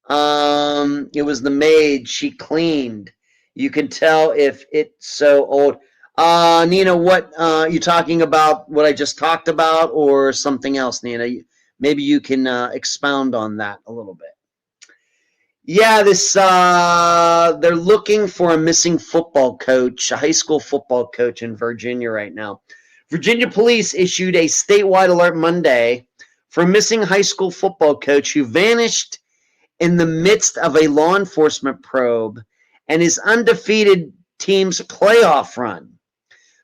Speaker 1: It was the maid she cleaned. You can tell if it's so old. Nina, what you talking about? What I just talked about, or something else, Nina? Maybe you can expound on that a little bit. Yeah, they're looking for a missing football coach, a high school football coach in Virginia right now. Virginia police issued a statewide alert Monday for a missing high school football coach who vanished in the midst of a law enforcement probe and his undefeated team's playoff run.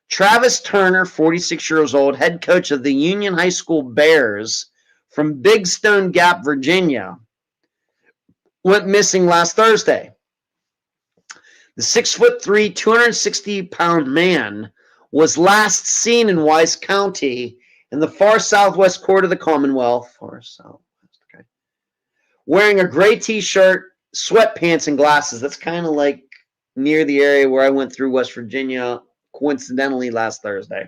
Speaker 1: Travis Turner, 46 years old, head coach of the Union High School Bears from Big Stone Gap, Virginia, went missing last Thursday. The 6'3", 260-pound man was last seen in Wise County in the far southwest quarter of the Commonwealth, wearing a gray t-shirt, sweatpants, and glasses. That's kind of like near the area where I went through West Virginia, coincidentally, last Thursday.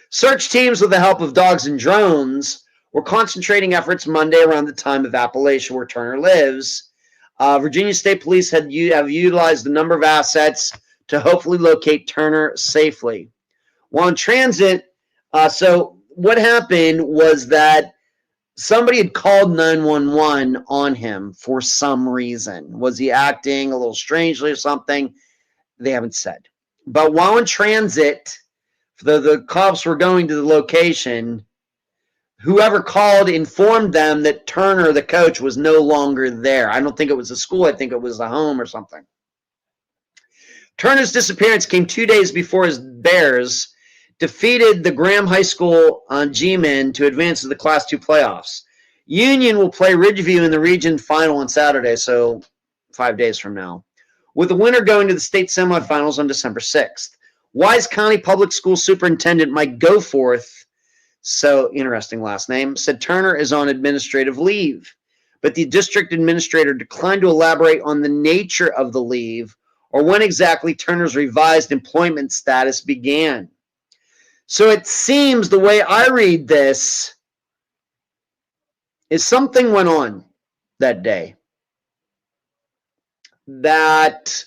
Speaker 1: Search teams with the help of dogs and drones were concentrating efforts Monday around the time of Appalachia, where Turner lives. Virginia State Police have utilized a number of assets to hopefully locate Turner safely. While in transit, so what happened was that somebody had called 911 on him for some reason. Was he acting a little strangely or something? They haven't said. But while in transit, the cops were going to the location. Whoever called informed them that Turner, the coach, was no longer there. I don't think it was a school. I think it was a home or something. Turner's disappearance came 2 days before his Bears defeated the Graham High School G-men to advance to the Class 2 playoffs. Union will play Ridgeview in the region final on Saturday, so 5 days from now, with the winner going to the state semifinals on December 6th. Wise County Public School Superintendent Mike Goforth, so interesting last name, said Turner is on administrative leave, but the district administrator declined to elaborate on the nature of the leave or when exactly Turner's revised employment status began. So it seems, the way I read this, is something went on that day that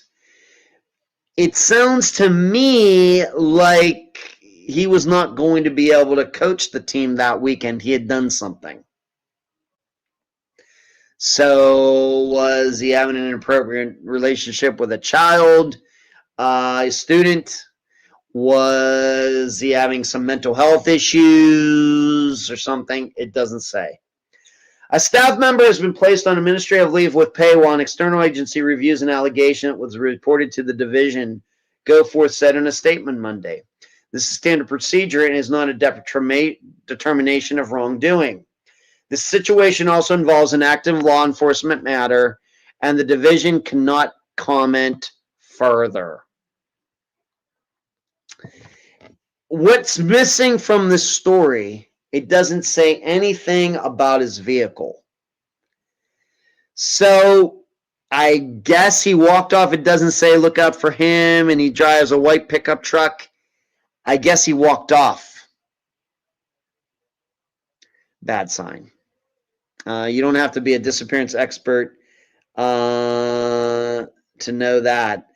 Speaker 1: it sounds to me like he was not going to be able to coach the team that weekend. He had done something. So was he having an inappropriate relationship with a child, a student? Was he having some mental health issues or something? It doesn't say. A staff member has been placed on administrative leave with pay while an external agency reviews an allegation that was reported to the division, Goforth said in a statement Monday. This is standard procedure and is not a determination of wrongdoing. This situation also involves an active law enforcement matter, and the division cannot comment further. What's missing from this story, it doesn't say anything about his vehicle. So I guess he walked off. It doesn't say look out for him, and he drives a white pickup truck. I guess he walked off. Bad sign. You don't have to be a disappearance expert to know that.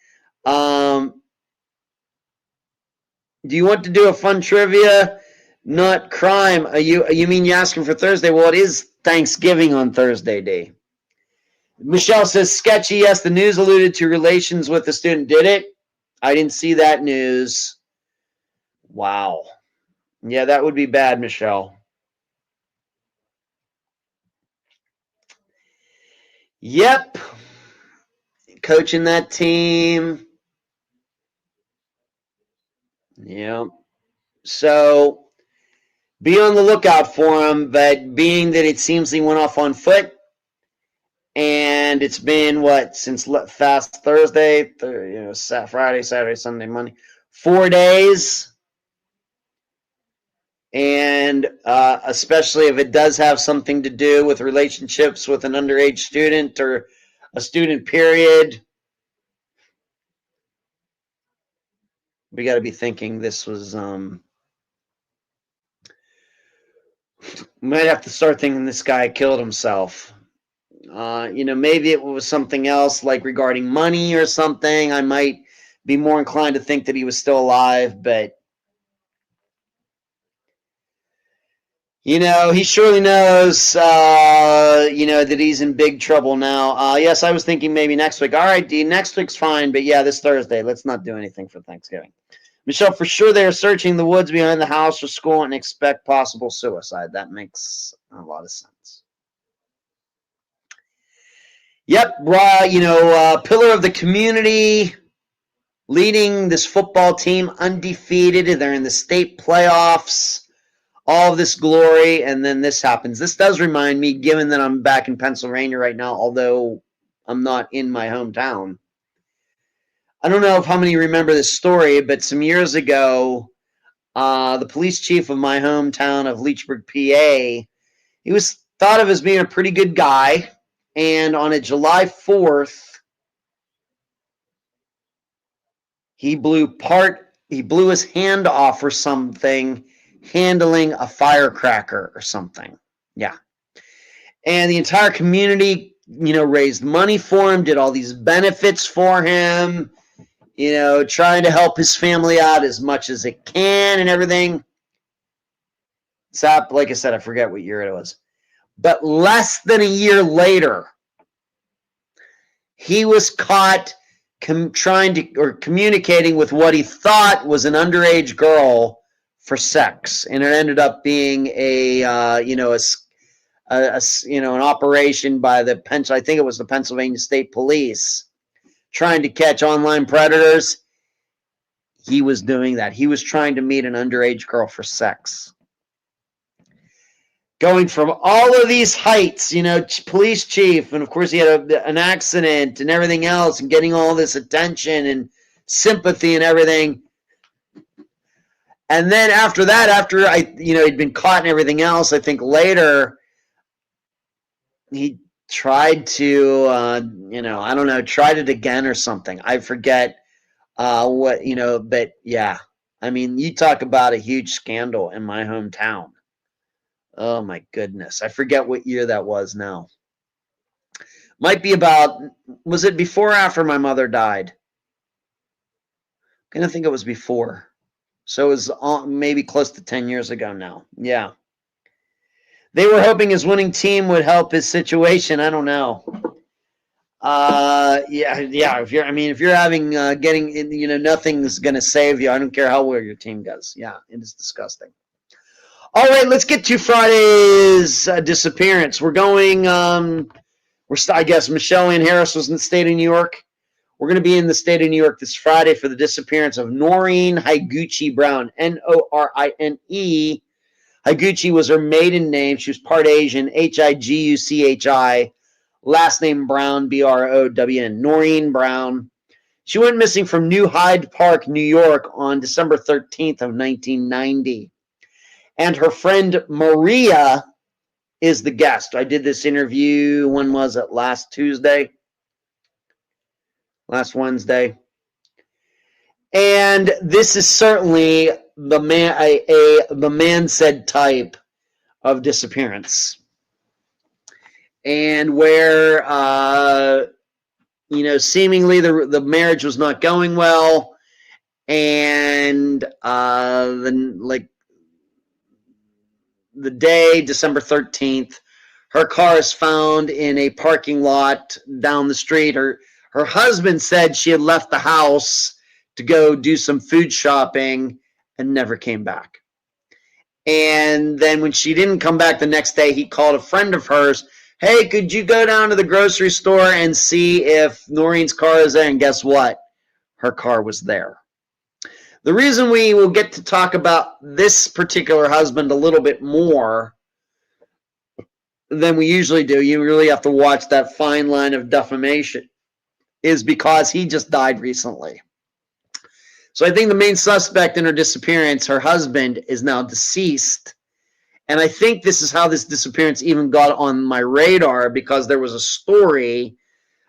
Speaker 1: Do you want to do a fun trivia? Not crime. You mean you're asking for Thursday? Well, it is Thanksgiving on Thursday, D. Michelle says, sketchy. Yes, the news alluded to relations with the student. Did it? I didn't see that news. Wow. Yeah, that would be bad, Michelle. Yep. Coaching that team. Yeah. So be on the lookout for him, but being that it seems he went off on foot, and it's been what since fast Thursday, Friday, Saturday, Sunday, Monday, 4 days, and especially if it does have something to do with relationships with an underage student or a student period, we got to be thinking this was. Might have to start thinking this guy killed himself. Maybe it was something else like regarding money or something. I might be more inclined to think that he was still alive, but he surely knows, that he's in big trouble now. Yes, I was thinking maybe next week. All right, D, next week's fine, but yeah, this Thursday, let's not do anything for Thanksgiving. Michelle, for sure they are searching the woods behind the house or school and expect possible suicide. That makes a lot of sense. Yep, pillar of the community, leading this football team undefeated. They're in the state playoffs, all of this glory, and then this happens. This does remind me, given that I'm back in Pennsylvania right now, although I'm not in my hometown. I don't know if how many remember this story, but some years ago, the police chief of my hometown of Leechburg, PA, he was thought of as being a pretty good guy, and on a July 4th, he blew his hand off or something, handling a firecracker or something. Yeah. And the entire community, raised money for him, did all these benefits for him, trying to help his family out as much as it can and everything. Stop, like I said, I forget what year it was. But less than a year later, he was caught communicating with what he thought was an underage girl for sex, and it ended up being an operation by I think it was the Pennsylvania State Police, trying to catch online predators. He was doing that. He was trying to meet an underage girl for sex. Going from all of these heights, police chief, and of course he had an accident and everything else, and getting all this attention and sympathy and everything. And then after that, after he'd been caught and everything else, I think later he tried to, I don't know, tried it again or something. I forget what, but yeah. I mean, you talk about a huge scandal in my hometown. Oh my goodness. I forget what year that was now. Might be was it before or after my mother died? I'm going to think it was before. So it was maybe close to 10 years ago now. Yeah. They were hoping his winning team would help his situation. I don't know. Yeah. If you're having, getting, nothing's going to save you. I don't care how well your team does. Yeah. It is disgusting. All right, let's get to Friday's disappearance. We're going, I guess Michele Anne Harris was in the state of New York. We're going to be in the state of New York this Friday for the disappearance of Noreen Higuchi Brown, Norine. Higuchi was her maiden name. She was part Asian, Higuchi, last name Brown, Brown. Noreen Brown. She went missing from New Hyde Park, New York on December 13th of 1990. And her friend Maria is the guest. I did this interview, when was it? Last Wednesday. And this is certainly the man said type of disappearance. And where, seemingly the marriage was not going well. And the day, December 13th, her car is found in a parking lot down the street. Her husband said she had left the house to go do some food shopping and never came back. And then when she didn't come back the next day, he called a friend of hers. Hey, could you go down to the grocery store and see if Noreen's car is there? And guess what? Her car was there. The reason we will get to talk about this particular husband a little bit more than we usually do, you really have to watch that fine line of defamation, is because he just died recently. So I think the main suspect in her disappearance, her husband, is now deceased. And I think this is how this disappearance even got on my radar, because there was a story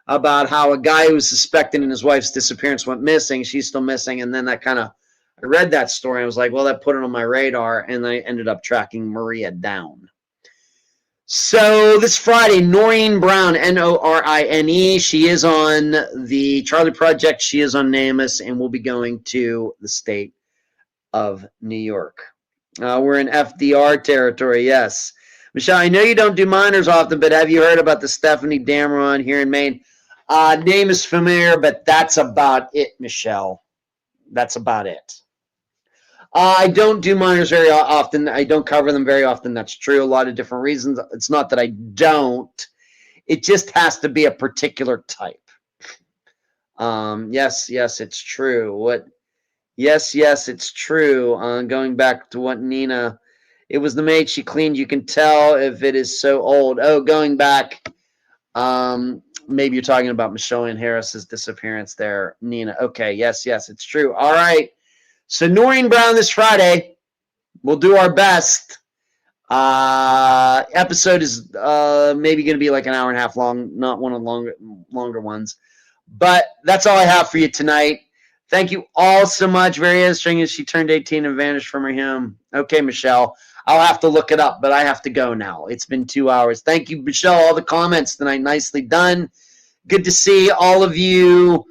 Speaker 1: about how a guy who was suspected in his wife's disappearance went missing. She's still missing. And then that kind of, I read that story and I was like, well, that put it on my radar. And I ended up tracking Maria down. So this Friday, Noreen Brown, Norine, she is on the Charlie Project. She is on NamUs, and we'll be going to the state of New York. We're in FDR territory, yes. Michelle, I know you don't do minors often, but have you heard about the Stephanie Dameron here in Maine? Name is familiar, but that's about it, Michelle. That's about it. I don't do minors very often. I don't cover them very often. That's true. A lot of different reasons. It's not that I don't. It just has to be a particular type. Yes, it's true. Yes, it's true. Going back to what Nina, it was the maid she cleaned. You can tell if it is so old. Oh, going back. Maybe you're talking about Michele Anne Harris's disappearance there, Nina. Okay, yes, it's true. All right. So Noreen Brown this Friday. We'll do our best. Episode is maybe going to be like an hour and a half long, not one of the longer ones. But that's all I have for you tonight. Thank you all so much. Very interesting as she turned 18 and vanished from her home. Okay, Michelle. I'll have to look it up, but I have to go now. It's been 2 hours. Thank you, Michelle. All the comments tonight, nicely done. Good to see all of you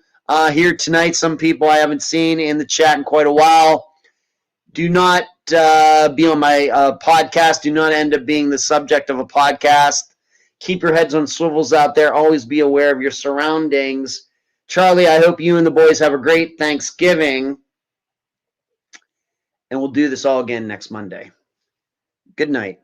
Speaker 1: here tonight. Some people I haven't seen in the chat in quite a while. Do not be on my podcast. Do not end up being the subject of a podcast. Keep your heads on swivels out there. Always be aware of your surroundings. Charlie, I hope you and the boys have a great Thanksgiving. And we'll do this all again next Monday. Good night.